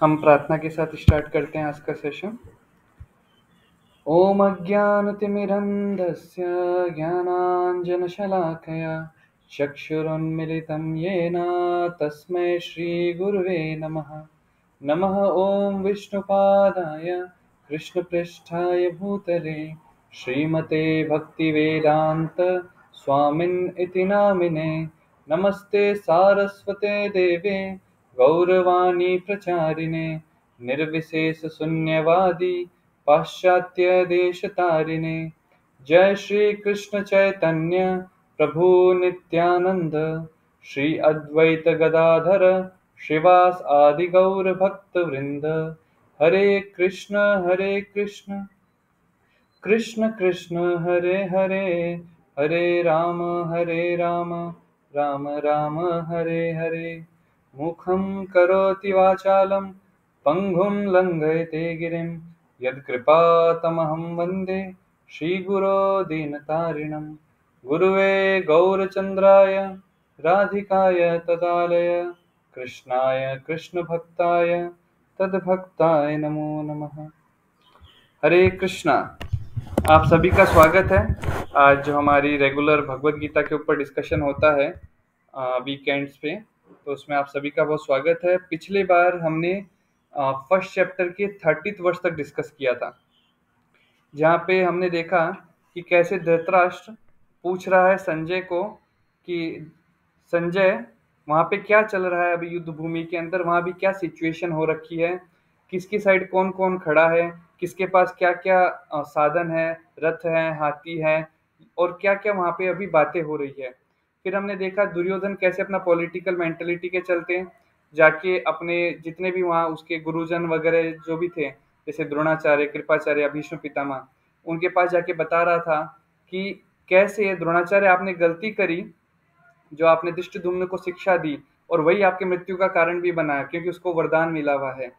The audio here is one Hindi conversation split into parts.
हम प्रार्थना के साथ स्टार्ट करते हैं आज का सेशन। ओम अज्ञानतिमिरन्धस्य ज्ञानाञ्जनशलाकया चक्षुरुन्मिलितं येन तस्मै श्रीगुरुवे नमः। नमः ॐ विष्णुपादाय कृष्णपृष्ठाय भूतले श्रीमते भक्तिवेदान्त स्वामिन् इति नामिने। नमस्ते सारस्वते देवे गौरवाणी प्रचारिणे निर्विशेषशून्यवादी पाश्चात्य देश तारिणे। जय श्री कृष्ण चैतन्य प्रभु नित्यानंद श्री अद्वैत गदाधर श्रीवास आदि गौर भक्त वृंद। हरे कृष्ण कृष्ण कृष्ण हरे हरे, हरे राम राम राम हरे हरे। मुखं करोति वाचालं पंगुं लंघयते गिरिं यत्कृपातमहं वन्दे श्रीगुरो दीनतारिणं। गुरुवे गौरचन्द्राय राधिकाय तदालय कृष्णाय कृष्णभक्ताय तद्भक्ताय नमो नमः। हरे कृष्णा। आप सभी का स्वागत है। आज जो हमारी रेगुलर भगवत गीता के ऊपर डिस्कशन होता है वीकेंड्स पे, तो उसमें आप सभी का बहुत स्वागत है। पिछले बार हमने फर्स्ट चैप्टर के 30th वर्ष तक डिस्कस किया था, जहाँ पे हमने देखा कि कैसे धृतराष्ट्र पूछ रहा है संजय को कि संजय वहाँ पे क्या चल रहा है अभी युद्ध भूमि के अंदर, वहाँ भी क्या सिचुएशन हो रखी है, किसकी साइड कौन कौन खड़ा है, किसके पास क्या क्या साधन है, रथ है, हाथी है, और क्या क्या वहाँ पे अभी बातें हो रही है। फिर हमने देखा दुर्योधन कैसे अपना पॉलिटिकल मेंटेलिटी के चलते जाके अपने जितने भी वहाँ उसके गुरुजन वगैरह जो भी थे, जैसे द्रोणाचार्य, कृपाचार्य, भीष्म पितामह, उनके पास जाके बता रहा था कि कैसे द्रोणाचार्य आपने गलती करी जो आपने धृष्टद्युम्न को शिक्षा दी, और वही आपके मृत्यु का कारण भी बना है क्योंकि उसको वरदान मिला हुआ है।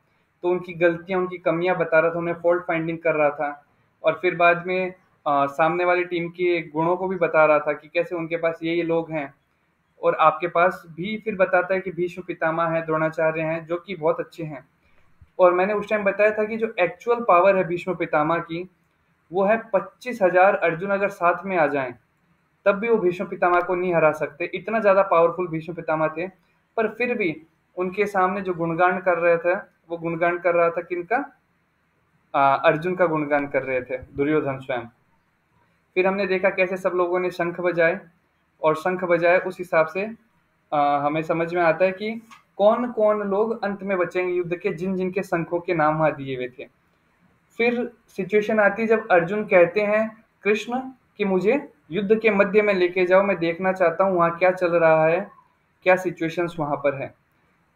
तो उनकी गलतियां, उनकी कमियां बता रहा था, उन्हें फॉल्ट फाइंडिंग कर रहा था। और फिर बाद में सामने वाली टीम के गुणों को भी बता रहा था कि कैसे उनके पास ये लोग हैं, और आपके पास भी फिर बताता है कि भीष्म पितामह है, द्रोणाचार्य हैं, जो कि बहुत अच्छे हैं। और मैंने उस टाइम बताया था कि जो एक्चुअल पावर है भीष्म पितामह की, वो है 25,000 अर्जुन अगर साथ में आ जाएं तब भी वो भीष्म पितामह को नहीं हरा सकते। इतना ज्यादा पावरफुल भीष्म पितामह थे। पर फिर भी उनके सामने जो गुणगान कर रहे थे, वो गुणगान कर रहा था किनका? अर्जुन का गुणगान कर रहे थे दुर्योधन स्वयं। फिर हमने देखा कैसे सब लोगों ने शंख बजाए, और शंख बजाए उस हिसाब से हमें समझ में आता है कि कौन कौन लोग अंत में बचेंगे युद्ध के, जिन जिनके शंखों के नाम वहां दिए हुए थे। फिर सिचुएशन आती है जब अर्जुन कहते हैं कृष्ण कि मुझे युद्ध के मध्य में लेके जाओ, मैं देखना चाहता हूँ वहाँ क्या चल रहा है, क्या सिचुएशंस वहाँ पर है।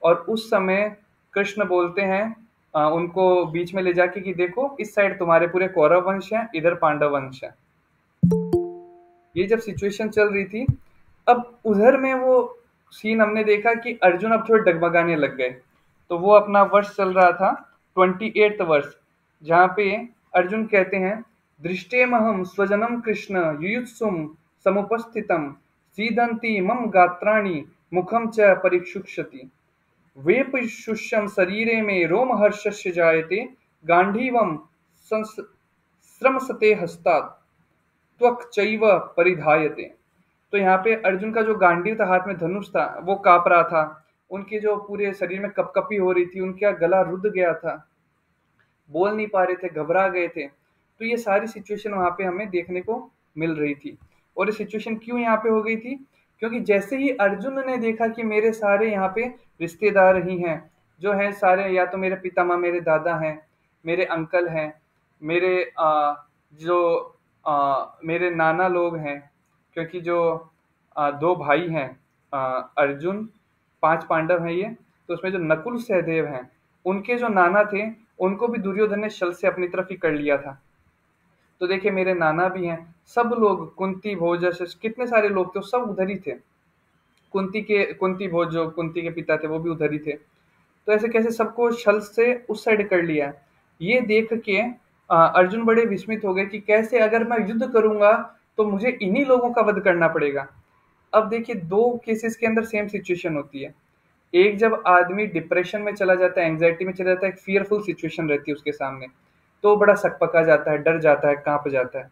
और उस समय कृष्ण बोलते हैं उनको बीच में ले जाके कि देखो इस साइड तुम्हारे पूरे कौरव वंश है, इधर पांडव वंश है। ये जब सिचुएशन चल रही थी, अब उधर में वो सीन हमने देखा कि अर्जुन अब थोड़े डगमगाने लग गए। तो वो अपना वर्ष चल रहा था 28th वर्ष, जहाँ पे अर्जुन कहते हैं दृष्टेमहम स्वजनम कृष्ण युयुत्सुम समुपस्थितम सीदंती मम गात्राणि मुखम च परिक्षुक्षति वेपशुष्यम शरीरे में रोमहर्षस्य जायते गांडीवम श्रमसते हस्तात् त्वक चैव परिधायते। तो यहाँ पे अर्जुन का जो गांडीव था, हाथ में धनुष था, वो कांप रहा था। उनके जो पूरे शरीर में कपकपी हो रही थी, उनका गला रुद्ध गया था, बोल नहीं पा रहे थे, घबरा गए थे। तो ये सारी सिचुएशन वहां पे हमें देखने को मिल रही थी। और ये सिचुएशन क्यों यहाँ पे हो गई थी? क्योंकि जैसे ही अर्जुन ने देखा कि मेरे सारे यहाँ पे रिश्तेदार ही हैं, जो हैं सारे, या तो मेरे पितामह, मेरे दादा हैं, मेरे अंकल हैं, मेरे मेरे नाना लोग हैं, क्योंकि जो दो भाई हैं अर्जुन, 5 पांडव हैं ये, तो उसमें जो नकुल सहदेव हैं, उनके जो नाना थे, उनको भी दुर्योधन ने छल से अपनी तरफ ही कर लिया था। तो देखिए मेरे नाना भी हैं, सब लोग, कुंती भोज जैसे कितने सारे लोग थे, सब उधर ही थे। कुंती भोज जो कुंती के पिता थे, वो भी उधर ही थे। तो ऐसे कैसे सबको छल से उस साइड कर लिया। ये देख के अर्जुन बड़े विस्मित हो गए कि कैसे अगर मैं युद्ध करूंगा तो मुझे इन्हीं लोगों का वध करना पड़ेगा। अब देखिए 2 केसेस के अंदर सेम सिचुएशन होती है। एक जब आदमी डिप्रेशन में चला जाता है, एंग्जाइटी में चला जाता है, एक फियरफुल सिचुएशन रहती है उसके सामने, तो बड़ा सकपका जाता है, डर जाता है, कांप जाता है।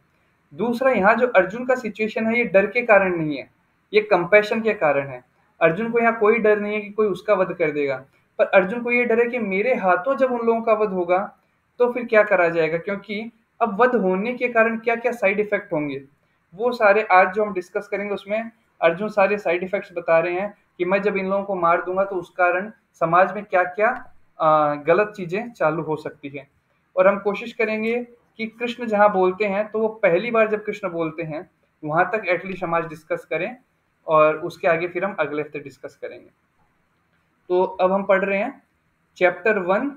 दूसरा, यहाँ जो अर्जुन का सिचुएशन है, ये डर के कारण नहीं है, ये कंपैशन के कारण है। अर्जुन को यहाँ कोई डर नहीं है कि कोई उसका वध कर देगा, पर अर्जुन को ये डर है कि मेरे हाथों जब उन लोगों का वध होगा तो फिर क्या करा जाएगा, क्योंकि अब वध होने के कारण क्या क्या साइड इफेक्ट होंगे, वो सारे आज जो हम डिस्कस करेंगे उसमें अर्जुन सारे साइड इफेक्ट्स बता रहे हैं कि मैं जब इन लोगों को मार दूंगा तो उस कारण समाज में क्या क्या गलत चीजें चालू हो सकती है। और हम कोशिश करेंगे कि कृष्ण जहाँ बोलते हैं तो वो पहली बार जब कृष्ण बोलते हैं वहां तक एटलीस्ट हम आज डिस्कस करें, और उसके आगे फिर हम अगले हफ्ते डिस्कस करेंगे। तो अब हम पढ़ रहे हैं चैप्टर 1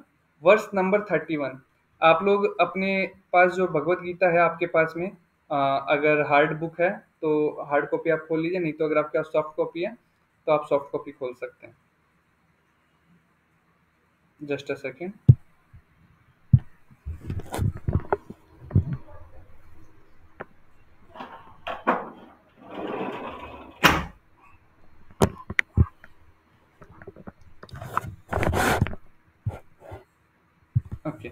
वर्स नंबर 31। आप लोग अपने पास जो भगवत गीता है आपके पास में, अगर हार्ड बुक है तो हार्ड कॉपी आप खोल लीजिए, नहीं तो अगर आपके पास सॉफ्ट कॉपी है तो आप सॉफ्ट कॉपी खोल सकते हैं। Just a second. ओके,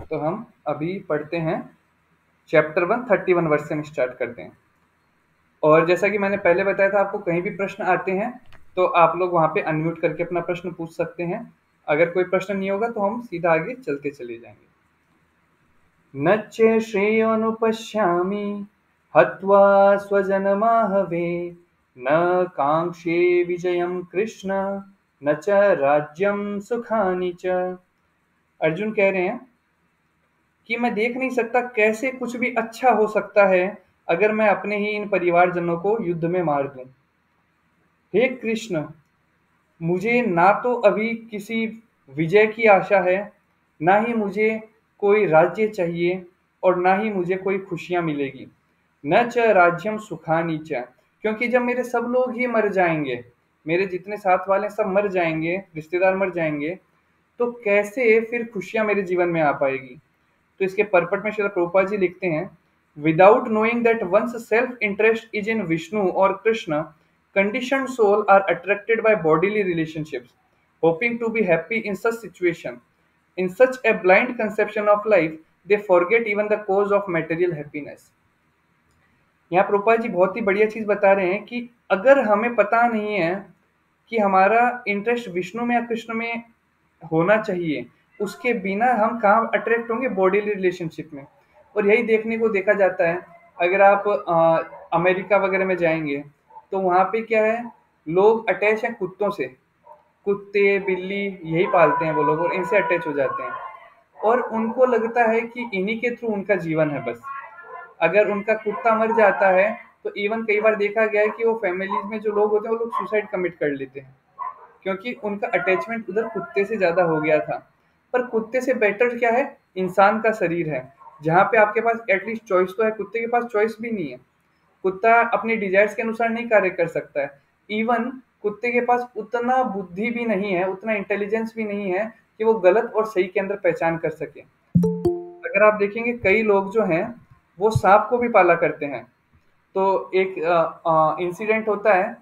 तो हम अभी पढ़ते हैं चैप्टर 1 31 वर्ष से स्टार्ट करते हैं। और जैसा कि मैंने पहले बताया था, आपको कहीं भी प्रश्न आते हैं तो आप लोग वहां पे अनम्यूट करके अपना प्रश्न पूछ सकते हैं। अगर कोई प्रश्न नहीं होगा तो हम सीधा आगे चलते चले जाएंगे। न च श्रेयोनुपश्यामि हत्वा स्वजनमाहवे, न कांक्षे विजयम कृष्ण, न च राज्यम सुखानि च। अर्जुन कह रहे हैं कि मैं देख नहीं सकता कैसे कुछ भी अच्छा हो सकता है अगर मैं अपने ही इन परिवारजनों को युद्ध में मार दूं। हे कृष्ण, मुझे ना तो अभी किसी विजय की आशा है, ना ही मुझे कोई राज्य चाहिए, और ना ही मुझे कोई खुशियां मिलेगी। न च राज्यम सुखानि च, क्योंकि जब मेरे सब लोग ही मर जाएंगे, मेरे जितने साथ वाले सब मर जाएंगे, रिश्तेदार मर जाएंगे, तो कैसे फिर खुशियां मेरे जीवन में आ पाएगी। तो इसके परपट में श्रील प्रभुपाद जी लिखते हैं, without knowing that once self interest is in Vishnu और Krishna, conditioned soul are attracted by bodily relationships, hoping to be happy in such situation. In such a blind conception of life, they forget even the cause of material happiness. यहाँ प्रभुपाद जी बहुत ही बढ़िया चीज बता रहे हैं कि अगर हमें पता नहीं है कि हमारा इंटरेस्ट विष्णु में या कृष्ण में होना चाहिए, उसके बिना हम कहाँ अट्रैक्ट होंगे, बॉडीली रिलेशनशिप में। और यही देखने को देखा जाता है, अगर आप अमेरिका वगैरह में जाएंगे तो वहाँ पे क्या है, लोग अटैच हैं कुत्तों से, कुत्ते बिल्ली यही पालते हैं वो लोग, और इनसे अटैच हो जाते हैं, और उनको लगता है कि इन्हीं के थ्रू उनका जीवन है बस। अगर उनका कुत्ता मर जाता है तो इवन कई बार देखा गया है कि वो फैमिलीज में जो लोग होते हैं वो लोग सुसाइड कमिट कर लेते हैं, क्योंकि उनका अटैचमेंट उधर कुत्ते से ज़्यादा हो गया था। पर कुत्ते से बेटर क्या है, इंसान का शरीर है, जहाँ पे आपके पास एटलीस्ट चॉइस तो है। कुत्ते के पास चॉइस भी नहीं है, कुत्ता अपने डिजायर्स के अनुसार नहीं कार्य कर सकता है। इवन कुत्ते के पास उतना बुद्धि भी नहीं है, उतना इंटेलिजेंस भी नहीं है कि वो गलत और सही के अंदर पहचान कर सके। अगर आप देखेंगे कई लोग जो हैं वो सांप को भी पाला करते हैं। तो एक इंसिडेंट होता है,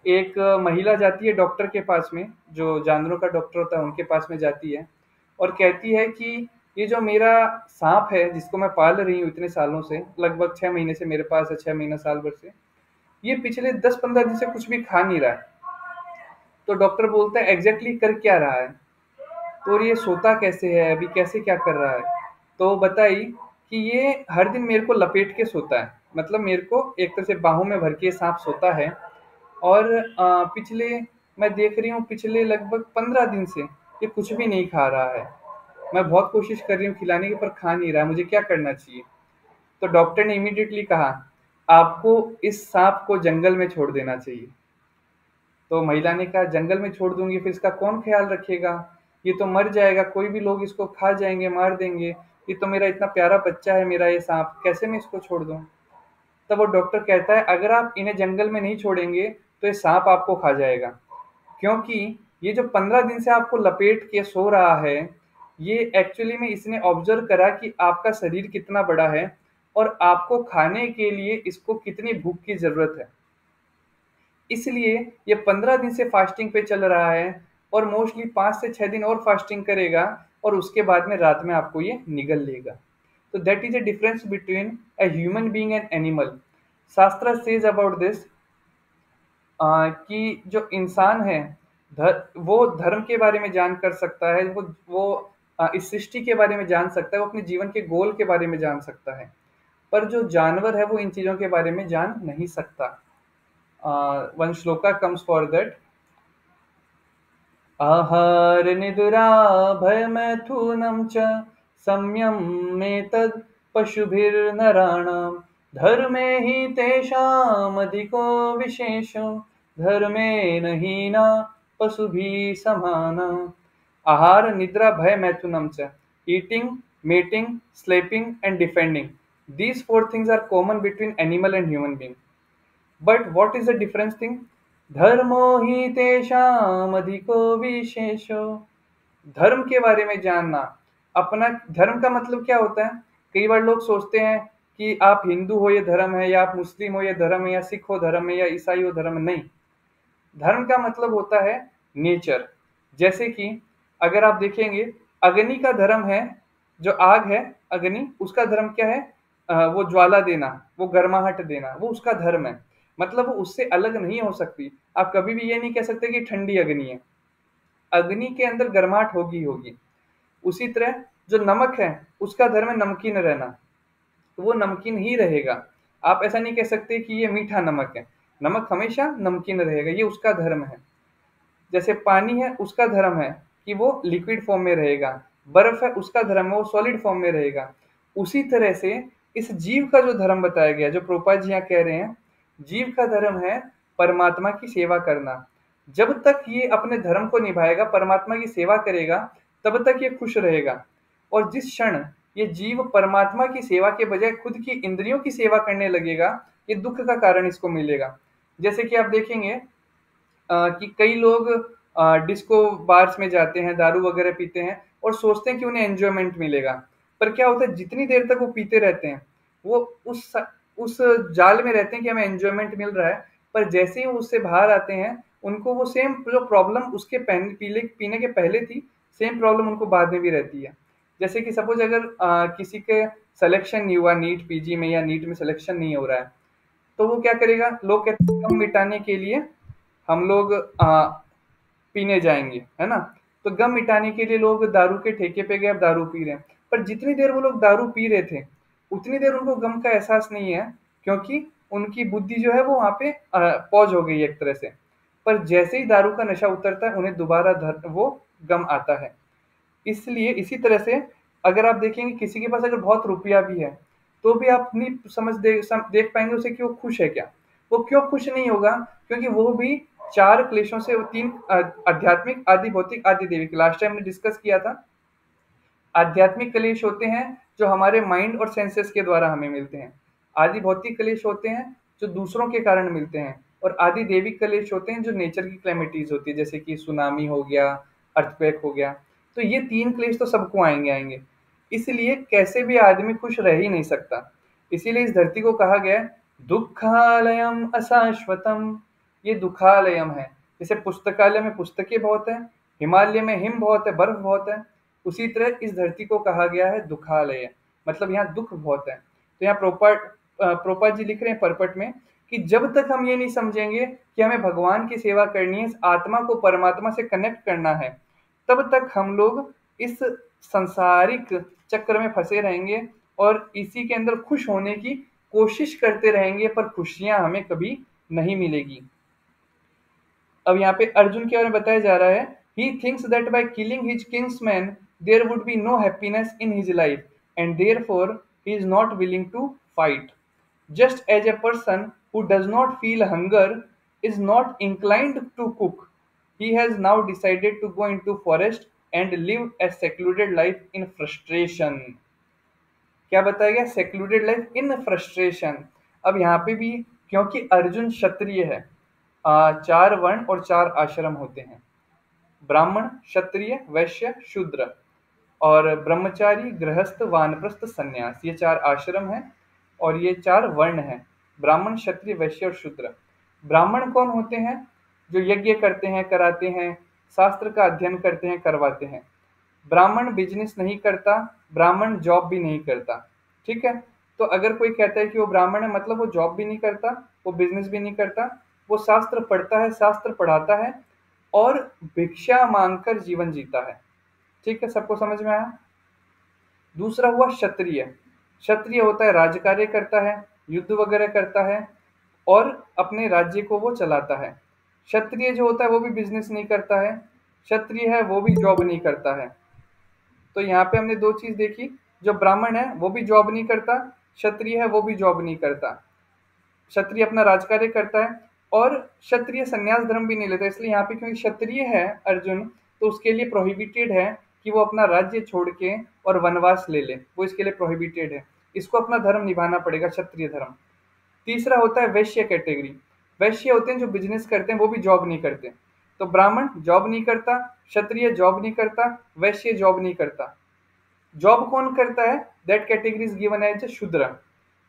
एक महिला जाती है डॉक्टर के पास में, जो जानवरों का डॉक्टर होता है उनके पास में जाती है, और कहती है कि ये जो मेरा सांप है जिसको मैं पाल रही हूँ इतने सालों से, लगभग 6 महीने से मेरे पास है, 6 महीना साल भर से, ये पिछले 10 15 दिन से कुछ भी खा नहीं रहा है। तो डॉक्टर बोलता है एग्जैक्टली कर क्या रहा है, तो ये सोता कैसे है, अभी कैसे क्या कर रहा है। तो बताई कि ये हर दिन मेरे को लपेट के सोता है, मतलब मेरे को एक तरह से बाहों में भर के सांप सोता है। और पिछले, मैं देख रही हूँ पिछले लगभग 15 दिन से ये कुछ भी नहीं खा रहा है। मैं बहुत कोशिश कर रही हूँ खिलाने की, पर खा नहीं रहा है, मुझे क्या करना चाहिए। तो डॉक्टर ने इमीडिएटली कहा, आपको इस सांप को जंगल में छोड़ देना चाहिए। तो महिला ने कहा, जंगल में छोड़ दूंगी फिर इसका कौन ख्याल रखेगा, ये तो मर जाएगा, कोई भी लोग इसको खा जाएंगे, मार देंगे, ये तो मेरा इतना प्यारा बच्चा है, मेरा ये सांप, कैसे मैं इसको छोड़ दूं। तब वो डॉक्टर कहता है, अगर आप इन्हें जंगल में नहीं छोड़ेंगे तो ये सांप आपको खा जाएगा, क्योंकि ये जो 15 दिन से आपको लपेट के सो रहा है, ये एक्चुअली में इसने ऑब्जर्व करा कि आपका शरीर कितना बड़ा है और आपको खाने के लिए इसको कितनी भूख की जरूरत है। इसलिए ये 15 दिन से फास्टिंग पे चल रहा है और मोस्टली 5 से 6 दिन और फास्टिंग करेगा और उसके बाद में रात में आपको ये निगल लेगा। तो that is a difference between a human being and animal. शास्त्र सेज अबाउट दिस कि जो इंसान है वो धर्म के बारे में जान कर सकता है, वो इस सृष्टि के बारे में जान सकता है, वो अपने जीवन के गोल के बारे में जान सकता है, पर जो जानवर है वो इन चीज़ों के बारे में जान नहीं सकता। One shloka comes for that. आहार निद्रा भयमैथुनं च संयम्येतद् पशुभिर्नराणां धर्मे हि तेषामधिको विशेषो धर्मेण हीना पशुभिः समाना। आहार निद्रा भय मैथुनम च, eating, mating, sleeping and defending, these four things are common between animal and human being. But what is the difference thing? धर्मो ही तेषाम अधिको विशेषो। धर्म के बारे में जानना, अपना धर्म का मतलब क्या होता है? कई बार लोग सोचते हैं कि आप हिंदू हो ये धर्म है, या आप मुस्लिम हो ये धर्म है, या सिख हो धर्म है, या ईसाई हो धर्म है। नहीं, धर्म का मतलब होता है नेचर। जैसे कि अगर आप देखेंगे, अग्नि का धर्म है, जो आग है अग्नि, उसका धर्म क्या है? वो ज्वाला देना, वो गर्माहट देना, वो उसका धर्म है। मतलब वो उससे अलग नहीं हो सकती। आप कभी भी ये नहीं कह सकते कि ठंडी अग्नि है, अग्नि के अंदर गर्माहट होगी होगी। उसी तरह जो नमक है, उसका धर्म है नमकीन रहना, तो वो नमकीन ही रहेगा। आप ऐसा नहीं कह सकते कि ये मीठा नमक है, नमक हमेशा नमकीन रहेगा, ये उसका धर्म है। जैसे पानी है, उसका धर्म है कि वो लिक्विड फॉर्म में रहेगा, बर्फ है उसका धर्म है वो सॉलिड फॉर्म में रहेगा। उसी तरह से इस जीव का जो धर्म बताया गया, जो प्रोपा जी यहाँ कह रहे हैं, जीव का धर्म है परमात्मा की सेवा करना। जब तक ये अपने धर्म को निभाएगा, परमात्मा की सेवा करेगा, तब तक ये खुश रहेगा। और जिस क्षण ये जीव परमात्मा की सेवा के बजाय खुद की इंद्रियों की सेवा करने लगेगा, ये दुख का कारण इसको मिलेगा। जैसे कि आप देखेंगे कि कई लोग डिस्को बार्स में जाते हैं, दारू वगैरह पीते हैं और सोचते हैं कि उन्हें एंजॉयमेंट मिलेगा। पर क्या होता है, जितनी देर तक वो पीते रहते हैं, वो उस जाल में रहते हैं कि हमें एंजॉयमेंट मिल रहा है। पर जैसे ही वो उससे बाहर आते हैं, उनको वो सेम जो प्रॉब्लम उसके पीने के पहले थी, सेम प्रॉब्लम उनको बाद में भी रहती है। जैसे कि सपोज अगर किसी के सिलेक्शन नहीं हुआ नीट पीजी में, या नीट में सिलेक्शन नहीं हो रहा है, तो वो क्या करेगा? लोग कहते हैं गम मिटाने के लिए हम लोग पीने जाएंगे, है ना? तो गम मिटाने के लिए लोग दारू के ठेके पे गए, अब दारू पी रहे हैं। पर जितनी देर वो लोग दारू पी रहे थे, उतनी देर उनको गम का एहसास नहीं है, क्योंकि उनकी बुद्धि जो है वो वहां पे पॉज हो गई है एक तरह से। पर जैसे ही दारू का नशा उतरता है, उन्हें दोबारा वो गम आता है। इसलिए इसी तरह से अगर आप देखेंगे, किसी के पास अगर बहुत रुपया भी है, तो भी आप नहीं देख पाएंगे उसे कि वो खुश है क्या। वो क्यों खुश नहीं होगा? क्योंकि वो भी चार क्लेशों से, वो तीन आध्यात्मिक, आदि भौतिक, आदि देविक, लास्ट टाइम हमने डिस्कस किया था। आध्यात्मिक क्लेश होते हैं जो हमारे माइंड और सेंसेस के द्वारा हमें मिलते हैं। आदि भौतिक क्लेश होते हैं जो दूसरों के कारण मिलते हैं। और आदि देविक क्लेश होते हैं जो नेचर की क्लेमिटीज होती है, जैसे कि सुनामी हो गया, अर्थक्वेक हो गया। तो ये तीन क्लेश तो सबको आएंगे आएंगे। इसलिए कैसे भी आदमी खुश रह ही नहीं सकता। इसीलिए इस धरती को कहा गया है दुखालयम अशाश्वतम। ये दुखालयम है। जैसे पुस्तकालय में पुस्तकें बहुत है, हिमालय में हिम बहुत है, बर्फ बहुत है, उसी तरह इस धरती को कहा गया है दुखालय, मतलब यहाँ दुख बहुत है। तो यहाँ प्रोपा जी लिख रहे हैं परपट में कि जब तक हम ये नहीं समझेंगे कि हमें भगवान की सेवा करनी है, इस आत्मा को परमात्मा से कनेक्ट करना है, तब तक हम लोग इस सांसारिक चक्र में फंसे रहेंगे और इसी के अंदर खुश होने की कोशिश करते रहेंगे, पर खुशियां हमें कभी नहीं मिलेगी। अब यहाँ पे अर्जुन के बारे में बताया जा रहा है, he thinks that by killing his kinsman there would be no happiness in his life and therefore he is not willing to fight. Just as a person who does not feel hunger is not inclined to cook, he has now decided to go into forest and live a secluded life in frustration. क्या बताया गया? Secluded life in frustration. अब यहाँ पे भी, क्योंकि अर्जुन क्षत्रिय है, चार वर्ण और चार आश्रम होते हैं, ब्राह्मण, क्षत्रिय, वैश्य, शूद्र, और ब्रह्मचारी, गृहस्थ, वानप्रस्थ, सन्यास, ये चार आश्रम हैं और ये चार वर्ण हैं, ब्राह्मण, क्षत्रिय, वैश्य और शूद्र। ब्राह्मण कौन होते हैं? जो यज्ञ करते हैं, कराते हैं, शास्त्र का अध्ययन करते हैं, करवाते हैं। ब्राह्मण बिजनेस नहीं करता, ब्राह्मण जॉब भी नहीं करता। ठीक है? तो अगर कोई कहता है कि वो ब्राह्मण है, मतलब वो जॉब भी नहीं करता, वो बिजनेस भी नहीं करता, वो शास्त्र पढ़ता है, शास्त्र पढ़ाता है और भिक्षा मांगकर जीवन जीता है। ठीक है, सबको समझ में आया? दूसरा हुआ क्षत्रिय। क्षत्रिय होता है राज कार्य करता है, युद्ध वगैरह करता है और अपने राज्य को वो चलाता है। क्षत्रिय जो होता है वो भी बिजनेस नहीं करता है, क्षत्रिय है वो भी जॉब नहीं करता है। तो यहाँ पे हमने दो चीज देखी, जो ब्राह्मण है वो भी जॉब नहीं करता, क्षत्रिय है वो भी जॉब नहीं करता। क्षत्रिय अपना राजकार्य करता है और क्षत्रिय संन्यास धर्म भी नहीं लेता। इसलिए यहाँ पे क्योंकि क्षत्रिय है अर्जुन, तो उसके लिए प्रोहिबिटेड है कि वो अपना राज्य छोड़ के और वनवास ले ले, वो इसके लिए प्रोहिबिटेड है। इसको अपना धर्म निभाना पड़ेगा, क्षत्रिय धर्म। तीसरा होता है वैश्य कैटेगरी। वैश्य होते हैं जो बिजनेस करते हैं, वो भी जॉब नहीं करते। तो ब्राह्मण जॉब नहीं करता, क्षत्रिय जॉब नहीं करता, वैश्य जॉब नहीं करता। जॉब कौन करता है? That category is given as Shudra.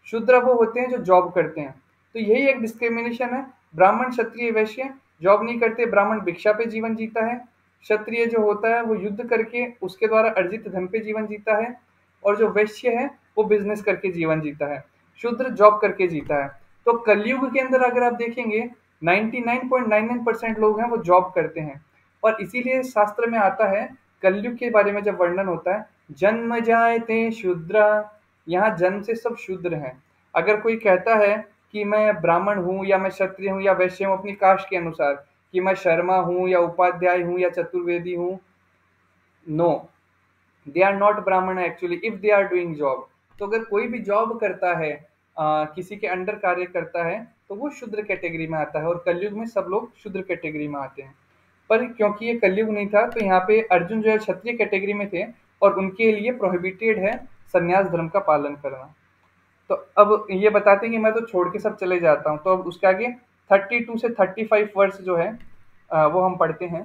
Shudra वो होते हैं जो जॉब करते हैं। तो यही एक डिस्क्रिमिनेशन है। ब्राह्मण, क्षत्रिय, वैश्य जॉब नहीं करते। ब्राह्मण भिक्षा पे जीवन जीता है, क्षत्रिय जो होता है वो युद्ध करके उसके द्वारा अर्जित धन पे जीवन जीता है, और जो वैश्य है वो बिजनेस करके जीवन जीता है, शूद्र जॉब करके जीता है। तो कलयुग के अंदर अगर आप देखेंगे 99.99% लोग हैं वो जॉब करते हैं। और इसीलिए शास्त्र में आता है, कलयुग के बारे में जब वर्णन होता है, जन्म जायते शूद्रा, यहाँ जन्म से सब शूद्र हैं। अगर कोई कहता है कि मैं ब्राह्मण हूँ या मैं क्षत्रिय हूँ या वैश्य हूँ अपनी कास्ट के अनुसार, कि मैं शर्मा हूँ या उपाध्याय हूँ या चतुर्वेदी हूँ, no, they are not Brahmin actually if they are doing job. तो अगर कोई भी जॉब करता है, किसी के अंडर कार्य करता है, तो वो शूद्र कैटेगरी में आता है। और कलयुग में सब लोग शूद्र कैटेगरी में आते हैं। पर क्योंकि ये कलयुग नहीं था, तो यहाँ पे अर्जुन जो है क्षत्रिय कैटेगरी में थे और उनके लिए प्रोहिबिटेड है संन्यास धर्म का पालन करना। तो अब ये बताते हैं कि मैं तो छोड़ के सब चले जाता हूँ। तो अब उसके आगे 32 से 35 वर्ष जो है वो हम पढ़ते हैं।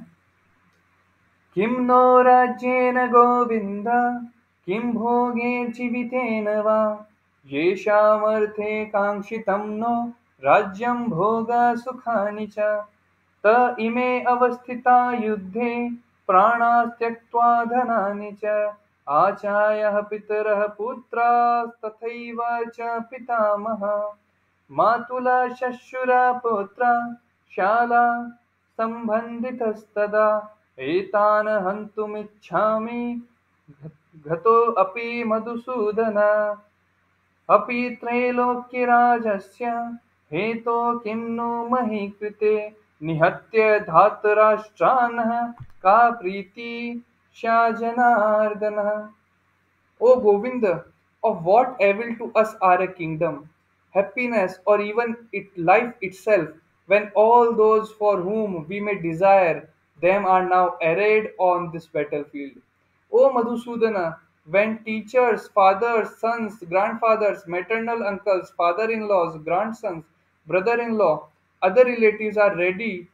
किं नो राज्येन गोविन्द, किं भोगैर्जीवितेन वा, येषामर्थे काङ्क्षितं नो राज्यं भोगसुखानि च, त इमे अवस्थिता युद्धे प्राणास्त्यक्त्वा धनानि च, आचार्यः पितरः पुत्रास्तथैव च पितामहः, मातुला श्वशुरा पुत्रा शाला सम्बन्धितस्तदा, एतान् हन्तुमिच्छामि घतोऽपि मधुसूदन, अपि त्रैलोक्यराजस्य हेतो किं नु मही कृते, निहत्य धातराष्ट्रान्ः का प्रीति स्या Janardan. O Govind, of what avail to us are a kingdom, happiness, or even life itself, when all those for whom we may desire them are now arrayed on this battlefield? O Madhusudana, when teachers, fathers, sons, grandfathers, maternal uncles, father in laws, grandsons, brother in law, other relatives are ready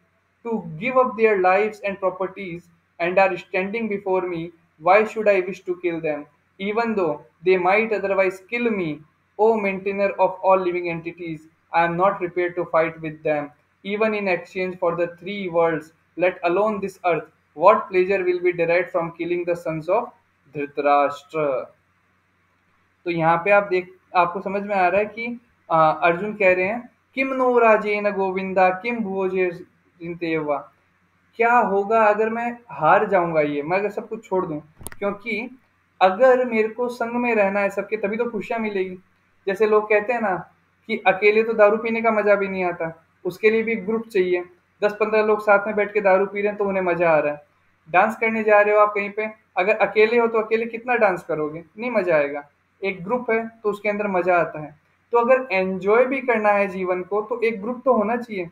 to give up their lives and properties and are standing before me, why should I wish to kill them, even though they might otherwise kill me? O maintainer of all living entities, I am not prepared to fight with them, even in exchange for the three worlds, let alone this earth. What pleasure will be derived from killing the sons of Dhritarashtra? तो यहाँ पे आप देख, आपको समझ में आ रहा है कि अर्जुन कह रहे हैं, किम नो राजेन गोविंदा किम भोजे चिंतेवा, क्या होगा अगर मैं हार जाऊंगा, ये मैं अगर सब कुछ छोड़ दूं। क्योंकि अगर मेरे को संग में रहना है सबके, तभी तो खुशियां मिलेगी। जैसे लोग कहते हैं ना कि अकेले तो दारू पीने का मजा भी नहीं आता, उसके लिए भी ग्रुप चाहिए। 10-15 लोग साथ में बैठ के दारू पी रहे हैं तो उन्हें मजा आ रहा है। डांस करने जा रहे हो आप कहीं पे, अगर अकेले हो तो अकेले कितना डांस करोगे, नहीं मजा आएगा। एक ग्रुप है तो उसके अंदर मजा आता है। तो अगर एंजॉय भी करना है जीवन को, तो एक ग्रुप तो होना चाहिए।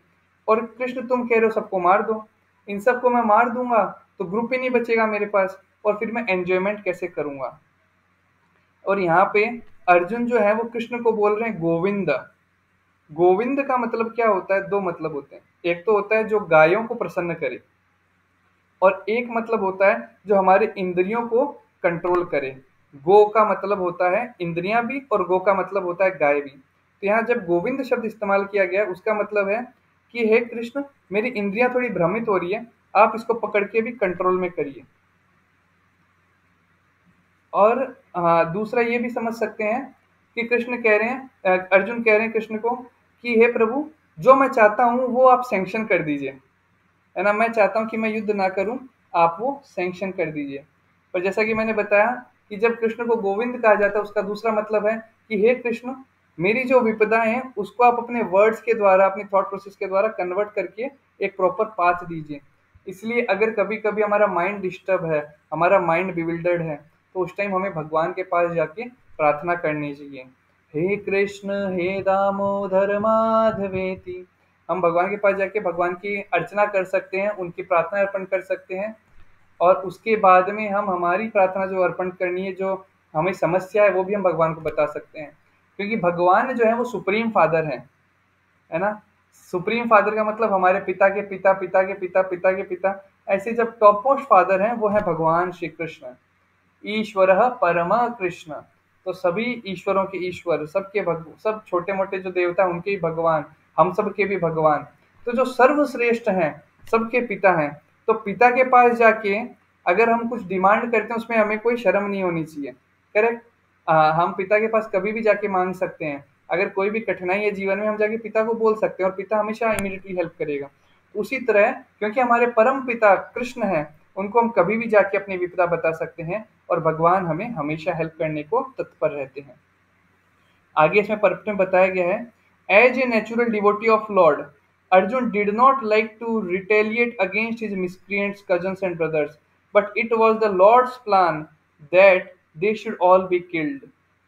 और कृष्ण तुम कह रहे हो सबको मार दो, इन सबको मैं मार दूंगा तो ग्रुप ही नहीं बचेगा मेरे पास, और फिर मैं एंजॉयमेंट कैसे करूंगा। और यहाँ पे अर्जुन जो है वो कृष्ण को बोल रहे हैं गोविंद। गोविंद का मतलब क्या होता है? दो मतलब होते हैं। एक तो होता है जो गायों को प्रसन्न करे, और एक मतलब होता है जो हमारे इंद्रियों को कंट्रोल करे। गो का मतलब होता है इंद्रियां भी, और गो का मतलब होता है गाय भी। तो यहाँ जब गोविंद शब्द इस्तेमाल किया गया, उसका मतलब है कि हे कृष्ण, मेरी इंद्रियां थोड़ी भ्रमित हो रही है, आप इसको पकड़ के भी कंट्रोल में करिए। और दूसरा ये भी समझ सकते हैं कि कृष्ण कह रहे हैं, अर्जुन कह रहे हैं कृष्ण को कि हे प्रभु, जो मैं चाहता हूँ वो आप सैंक्शन कर दीजिए, है ना। मैं चाहता हूँ कि मैं युद्ध ना करूँ, आप वो सैंक्शन कर दीजिए। पर जैसा कि मैंने बताया कि जब कृष्ण को गोविंद कहा जाता है, उसका दूसरा मतलब है कि हे कृष्ण, मेरी जो विपदाएं हैं उसको आप अपने वर्ड्स के द्वारा, अपनी थॉट प्रोसेस के द्वारा कन्वर्ट करके एक प्रॉपर पाथ दीजिए। इसलिए अगर कभी कभी हमारा माइंड डिस्टर्ब है, हमारा माइंड बिविल्डर्ड है, तो उस टाइम हमें भगवान के पास जाके प्रार्थना करनी चाहिए। हे कृष्ण हे दामोदर माधवेति, हम भगवान के पास जाके भगवान की अर्चना कर सकते हैं, उनकी प्रार्थना अर्पण कर सकते हैं। और उसके बाद में हम हमारी प्रार्थना जो अर्पण करनी है, जो हमें समस्या है, वो भी हम भगवान को बता सकते हैं। क्योंकि भगवान जो है वो सुप्रीम फादर है ना। सुप्रीम फादर का मतलब हमारे पिता के पिता, पिता के पिता, पिता के पिता, ऐसे जब टॉप मोस्ट फादर हैं वो है भगवान श्री कृष्ण। ईश्वरः परमः कृष्ण, तो सभी ईश्वरों के ईश्वर, सबके सब छोटे मोटे जो देवता हैं उनके ही भगवान, हम सब के भी भगवान। तो जो सर्वश्रेष्ठ हैं, सबके पिता हैं, तो पिता के पास जाके अगर हम कुछ डिमांड करते हैं उसमें हमें कोई शर्म नहीं होनी चाहिए। करेक्ट। हम पिता के पास कभी भी जाके मांग सकते हैं। अगर कोई भी कठिनाई है जीवन में, हम जाके पिता को बोल सकते हैं और पिता हमेशा इमीडिएटली हेल्प करेगा। उसी तरह क्योंकि हमारे परम पिता कृष्ण हैं, उनको हम कभी भी जाके अपनी विपदा बता सकते हैं और भगवान हमें हमेशा हेल्प करने को तत्पर रहते हैं। आगे इसमें पर्पट में बताया गया है, as a natural devotee of lord, Arjuna did not like to retaliate against his miscreants cousins and brothers, but it was the lord's plan that they should all be killed.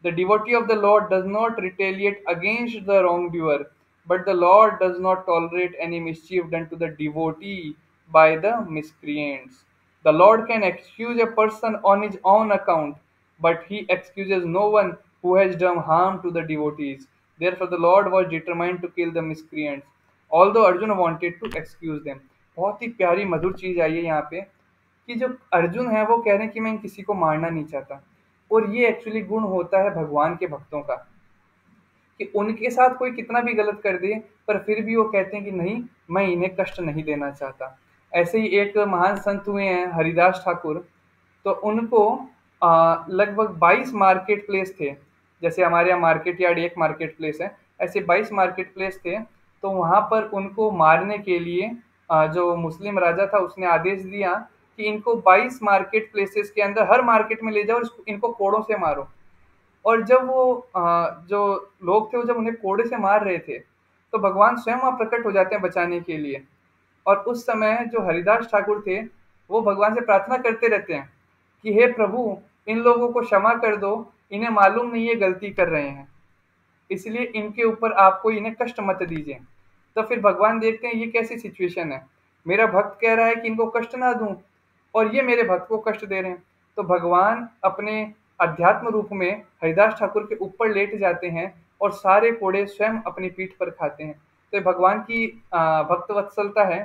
The devotee of the Lord does not retaliate against the wrongdoer, but the Lord does not tolerate any mischief done to the devotee by the miscreants. The Lord can excuse a person on his own account, but he excuses no one who has done harm to the devotees. Therefore, the Lord was determined to kill the miscreants, although Arjuna wanted to excuse them. बहुत ही प्यारी मधुर चीज आई है यहाँ पे कि जो अर्जुन है वो कह रहे हैं कि मैं किसी को मारना नहीं चाहता। और ये एक्चुअली गुण होता है भगवान के भक्तों का, कि उनके साथ कोई कितना भी गलत कर दे पर फिर भी वो कहते हैं कि नहीं, मैं इन्हें कष्ट नहीं देना चाहता। ऐसे ही एक महान संत हुए हैं हरिदास ठाकुर, तो उनको लगभग 22 मार्केट प्लेस थे। जैसे हमारे यहाँ मार्केट यार्ड एक मार्केट प्लेस है, ऐसे 22 मार्केट प्लेस थे। तो वहां पर उनको मारने के लिए जो मुस्लिम राजा था उसने आदेश दिया कि इनको 22 मार्केट प्लेसेस के अंदर हर मार्केट में ले जाओ और इनको कोड़ों से मारो। और जब वो जो लोग थे वो जब उन्हें कोड़े से मार रहे थे, तो भगवान स्वयं वहां प्रकट हो जाते हैं बचाने के लिए। और उस समय जो हरिदास ठाकुर थे वो भगवान से प्रार्थना करते रहते हैं कि हे प्रभु, इन लोगों को क्षमा कर दो, इन्हें मालूम नहीं ये गलती कर रहे हैं, इसलिए इनके ऊपर आप कोई इन्हें कष्ट मत दीजिए। तो फिर भगवान देखते हैं ये कैसी सिचुएशन है, मेरा भक्त कह रहा है कि इनको कष्ट ना दूं और ये मेरे भक्त को कष्ट दे रहे हैं। तो भगवान अपने अध्यात्म रूप में हरिदास ठाकुर के ऊपर लेट जाते हैं और सारे कोड़े स्वयं अपनी पीठ पर खाते हैं। तो ये भगवान की भक्त वत्सलता है।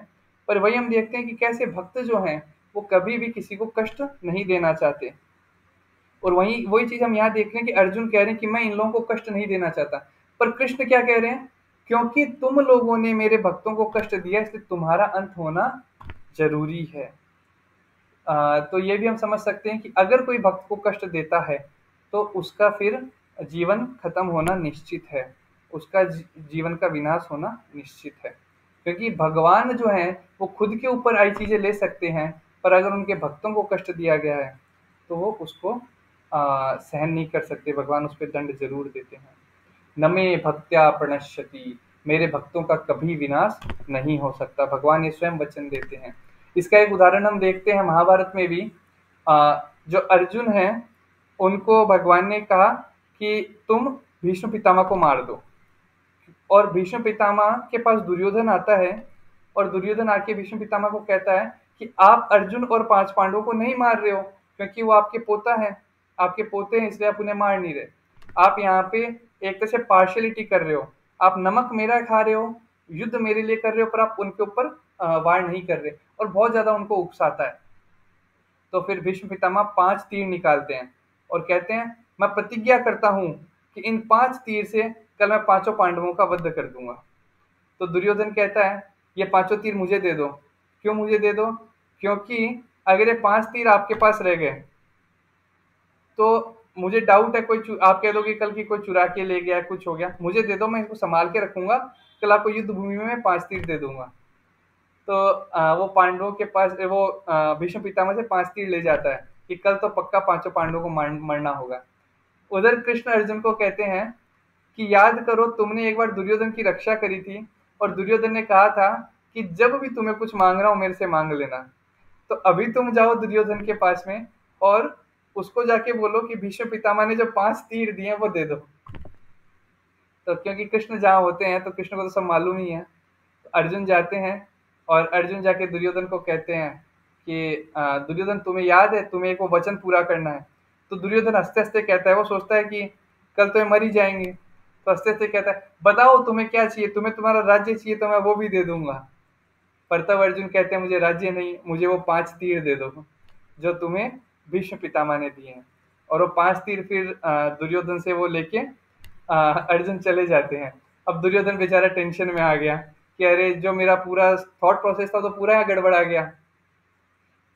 पर वही हम देखते हैं कि कैसे भक्त जो हैं वो कभी भी किसी को कष्ट नहीं देना चाहते। और वही वही चीज हम यहाँ देख रहे हैं कि अर्जुन कह रहे हैं कि मैं इन लोगों को कष्ट नहीं देना चाहता। पर कृष्ण क्या कह रहे हैं, क्योंकि तुम लोगों ने मेरे भक्तों को कष्ट दिया इसलिए तुम्हारा अंत होना जरूरी है। तो ये भी हम समझ सकते हैं कि अगर कोई भक्त को कष्ट देता है तो उसका फिर जीवन खत्म होना निश्चित है, उसका जीवन का विनाश होना निश्चित है। क्योंकि भगवान जो है वो खुद के ऊपर आई चीजें ले सकते हैं, पर अगर उनके भक्तों को कष्ट दिया गया है तो वो उसको सहन नहीं कर सकते, भगवान उस पर दंड जरूर देते हैं। न मे भक्त्या प्रणश्यति, मेरे भक्तों का कभी विनाश नहीं हो सकता, भगवान ये स्वयं वचन देते हैं। इसका एक उदाहरण हम देखते हैं महाभारत में भी। जो अर्जुन है उनको भगवान ने कहा कि तुम भीष्म पितामह को मार दो, और भीष्म पितामह के पास दुर्योधन आता है और दुर्योधन आके भीष्म पितामह को कहता है कि आप अर्जुन और 5 पांडवों को नहीं मार रहे हो क्योंकि वो आपके पोता है, आपके पोते हैं, इसलिए आप उन्हें मार नहीं रहे। आप यहाँ पे एक तरह से पार्शियलिटी कर रहे हो, आप नमक मेरा खा रहे हो, युद्ध मेरे लिए कर रहे हो, पर आप उनके ऊपर वार नहीं कर रहे, और बहुत ज्यादा उनको उकसाता है। तो फिर भीष्म पितामह 5 तीर निकालते हैं और कहते हैं मैं प्रतिज्ञा करता हूं कि इन 5 तीर से कल मैं 5 पांडवों का वध कर दूंगा। तो दुर्योधन कहता है ये पांचों तीर मुझे दे दो। क्यों मुझे दे दो? क्योंकि अगर ये 5 तीर आपके पास रह गए तो मुझे डाउट है आप कह दोगे कल की कोई चुरा के ले गया, कुछ हो गया, मुझे दे दो, मैं इसको संभाल के रखूंगा, कल आपको युद्ध भूमि में मैं 5 तीर दे दूंगा। तो वो पांडवों के पास वो भीष्म पितामह से 5 तीर ले जाता है कि कल तो पक्का पांचों पांडवों को मरना होगा। उधर कृष्ण अर्जुन को कहते हैं कि याद करो तुमने एक बार दुर्योधन की रक्षा करी थी और दुर्योधन ने कहा था कि जब भी तुम्हें कुछ मांगना हो मेरे से मांग लेना। तो अभी तुम जाओ दुर्योधन के पास में और उसको जाके बोलो कि भीष्म पितामह ने जो 5 तीर दिए वो दे दो। तो क्योंकि कृष्ण जहाँ होते हैं तो कृष्ण को तो सब मालूम ही है। तो अर्जुन जाते हैं और अर्जुन जाके दुर्योधन को कहते हैं कि दुर्योधन तुम्हें याद है तुम्हें एक वो वचन पूरा करना है। तो दुर्योधन हंसते हंसते कहता है, वो सोचता है कि कल तो ये मर ही जाएंगे, तो हंसते हंसते कहता है बताओ तुम्हें क्या चाहिए, तुम्हें तुम्हारा राज्य चाहिए तो मैं वो भी दे दूंगा। पर तब अर्जुन कहते हैं मुझे राज्य नहीं, मुझे वो 5 तीर दे दो जो तुम्हें भीष्म पितामह ने दिए हैं। और वो 5 तीर फिर दुर्योधन से वो लेके अर्जुन चले जाते हैं। अब दुर्योधन बेचारा टेंशन में आ गया कि अरे जो मेरा पूरा थॉट प्रोसेस था तो पूरा यहाँ गड़बड़ा गया।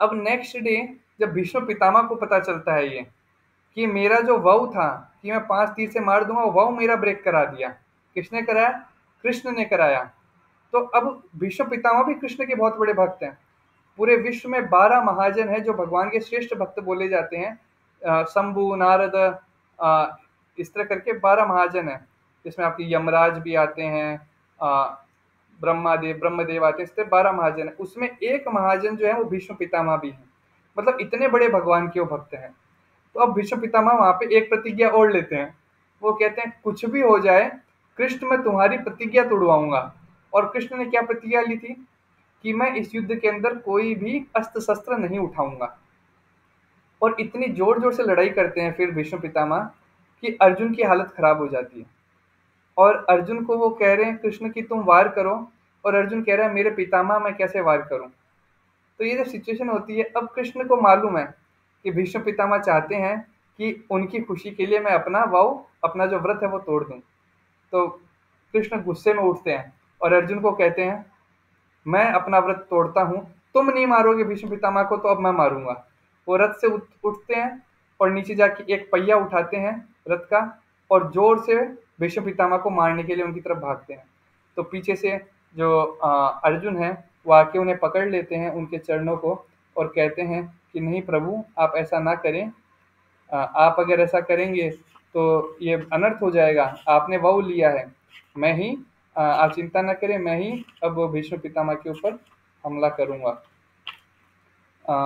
अब नेक्स्ट डे जब भीष्म पितामह को पता चलता है ये कि मेरा जो वाव था कि मैं 5 तीर से मार दूंगा, वो वाव मेरा ब्रेक करा दिया। किसने कराया? कृष्ण ने कराया। तो अब भीष्म पितामह भी कृष्ण के बहुत बड़े भक्त हैं। पूरे विश्व में 12 महाजन हैं जो भगवान के श्रेष्ठ भक्त बोले जाते हैं। शंभु, नारद, इस तरह करके 12 महाजन हैं, जिसमें आपके यमराज भी आते हैं, ब्रह्मदेव आते हैं, इस तरह 12 महाजन है। उसमें एक महाजन जो है वो भीष्म पितामह भी है। मतलब इतने बड़े भगवान के वो भक्त हैं। तो अब भीष्म पितामह वहां पे एक प्रतिज्ञा और लेते हैं। वो कहते हैं कुछ भी हो जाए कृष्ण मैं तुम्हारी प्रतिज्ञा तोड़वाऊंगा। और कृष्ण ने क्या प्रतिज्ञा ली थी कि मैं इस युद्ध के अंदर कोई भी अस्त्र शस्त्र नहीं उठाऊंगा। और इतनी जोर जोर से लड़ाई करते हैं फिर भीष्म पितामह कि अर्जुन की हालत खराब हो जाती है। और अर्जुन को वो कह रहे हैं कृष्ण की तुम वार करो, और अर्जुन कह रहा है मेरे पितामह मैं कैसे वार करूं। तो ये जब सिचुएशन होती है, अब कृष्ण को मालूम है कि भीष्म पितामह चाहते हैं कि उनकी खुशी के लिए मैं अपना वाव, अपना जो व्रत है वो तोड़ दूं। तो कृष्ण गुस्से में उठते हैं और अर्जुन को कहते हैं मैं अपना व्रत तोड़ता हूँ, तुम नहीं मारोगे भीष्म पितामह को तो अब मैं मारूंगा। वो रथ से उठते हैं और नीचे जाके एक पहिया उठाते हैं रथ का और जोर से भीष्म पितामह को मारने के लिए उनकी तरफ भागते हैं। तो पीछे से जो अर्जुन है वो आके उन्हें पकड़ लेते हैं उनके चरणों को और कहते हैं कि नहीं प्रभु आप ऐसा ना करें, आप अगर ऐसा करेंगे तो ये अनर्थ हो जाएगा, आपने वाव लिया है, मैं ही आप चिंता न करें, मैं ही अब भीष्म पितामह के ऊपर हमला करूंगा।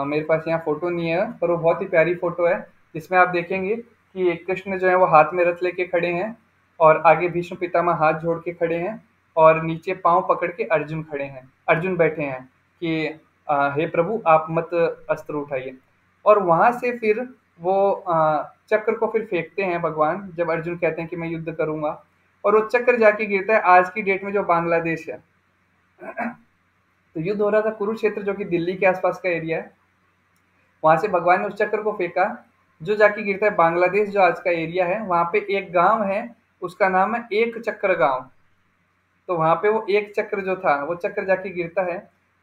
मेरे पास यहाँ फोटो नहीं है पर वो बहुत ही प्यारी फोटो है जिसमें आप देखेंगे कि कृष्ण जो है वो हाथ में रथ लेके खड़े हैं और आगे भीष्म पितामह हाथ जोड़ के खड़े हैं और नीचे पांव पकड़ के अर्जुन खड़े हैं, अर्जुन बैठे हैं कि हे प्रभु आप मत अस्त्र उठाइए। और वहां से फिर वो चक्र को फिर फेंकते हैं भगवान जब अर्जुन कहते हैं कि मैं युद्ध करूंगा। और वो चक्र जाके गिरता है आज की डेट में जो बांग्लादेश है। तो युद्ध हो रहा था कुरुक्षेत्र जो कि दिल्ली के आसपास का एरिया है, वहां से भगवान ने उस चक्र को फेंका जो जाके गिरता है बांग्लादेश जो आज का एरिया है। वहां पे एक गांव है उसका नाम है एक चक्र गांव। तो वहां पे वो एक चक्र जो था वो चक्र जाके गिरता है।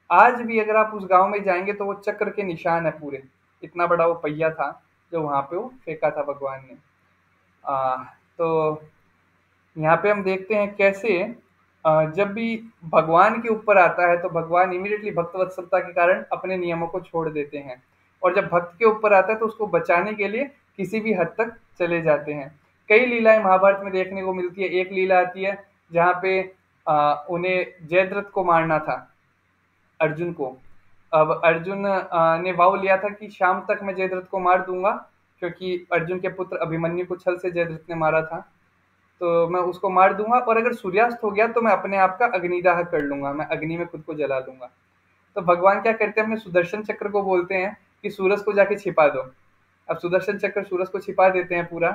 आज भी अगर आप उस गांव में जाएंगे तो वो चक्र के निशान है पूरे, इतना बड़ा वो पहिया था जो वहां पे वो फेंका था भगवान ने। तो यहाँ पे हम देखते हैं कैसे जब भी भगवान के ऊपर आता है तो भगवान इमीडिएटली भक्त वत्सलता के कारण अपने नियमों को छोड़ देते हैं, और जब भक्त के ऊपर आता है तो उसको बचाने के लिए किसी भी हद तक चले जाते हैं। कई लीलाएं महाभारत में देखने को मिलती है। एक लीला आती है जहाँ पे उन्हें जयद्रथ को मारना था, अर्जुन को। अब अर्जुन ने वाव लिया था कि शाम तक मैं जयद्रथ को मार दूंगा, क्योंकि अर्जुन के पुत्र अभिमन्यु को छल से जयद्रथ ने मारा था। तो मैं उसको मार दूंगा और अगर सूर्यास्त हो गया तो मैं अपने आप का अग्निदाह कर लूंगा, मैं अग्नि में खुद को जला लूंगा। तो भगवान क्या करते हैं अपने सुदर्शन चक्र को बोलते हैं कि सूरज को जाके छिपा दो। अब सुदर्शन चक्र सूरज को छिपा देते हैं पूरा।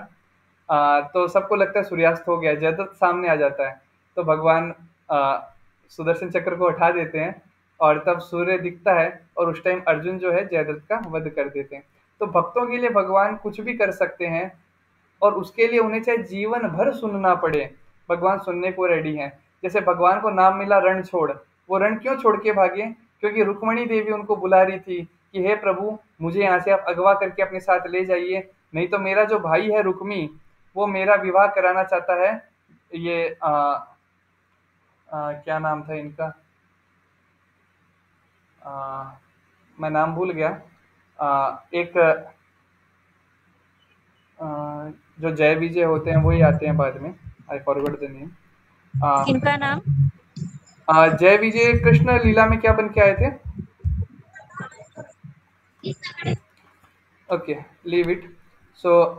तो सबको लगता है सूर्यास्त हो गया, जयद्रथ सामने आ जाता है। तो भगवान सुदर्शन चक्र को हटा देते हैं और तब सूर्य दिखता है और उस टाइम अर्जुन जो है जयद्रथ का वध कर देते हैं। तो भक्तों के लिए भगवान कुछ भी कर सकते हैं और उसके लिए उन्हें चाहे जीवन भर सुनना पड़े, भगवान सुनने को रेडी हैं। जैसे भगवान को नाम मिला रण छोड़, वो रण क्यों छोड़ के भागे? क्योंकि रुक्मणी देवी उनको बुला रही थी कि हे प्रभु, मुझे यहाँ से आप अगवा करके अपने साथ ले जाइए, नहीं तो मेरा जो भाई है रुक्मी, वो मेरा विवाह कराना चाहता है। ये क्या नाम था इनका? आ, मैं नाम भूल गया। एक अ, जो जय विजय होते हैं वही आते हैं बाद में। I forgot the name. किनका नाम? जय विजय कृष्ण लीला में क्या बन के आए थे? Okay, leave it. So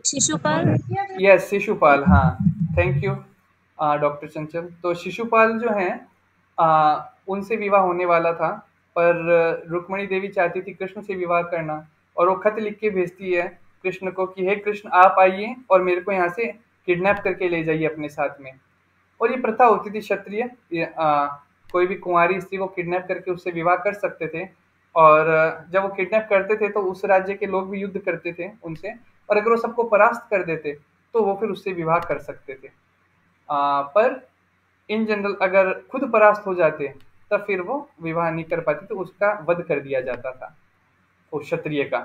Shishupal. Yes, Shishupal, हाँ। थैंक यू डॉक्टर चंचल। तो शिशुपाल जो हैं, उनसे विवाह होने वाला था, पर रुक्मणी देवी चाहती थी कृष्ण से विवाह करना, और वो खत लिख के भेजती है कृष्ण को कि हे कृष्ण, आप आइए और मेरे को यहाँ से किडनैप करके ले जाइए अपने साथ में। और ये प्रथा होती थी क्षत्रिय, कोई भी कुंवारी स्त्री को किडनैप करके उससे विवाह कर सकते थे। और जब वो किडनैप करते थे तो उस राज्य के लोग भी युद्ध करते थे उनसे, और अगर वो सबको परास्त कर देते तो वो फिर उससे विवाह कर सकते थे। पर इन जनरल अगर खुद परास्त हो जाते तब फिर वो विवाह नहीं कर पाती, तो उसका वध कर दिया जाता था उस क्षत्रिय का।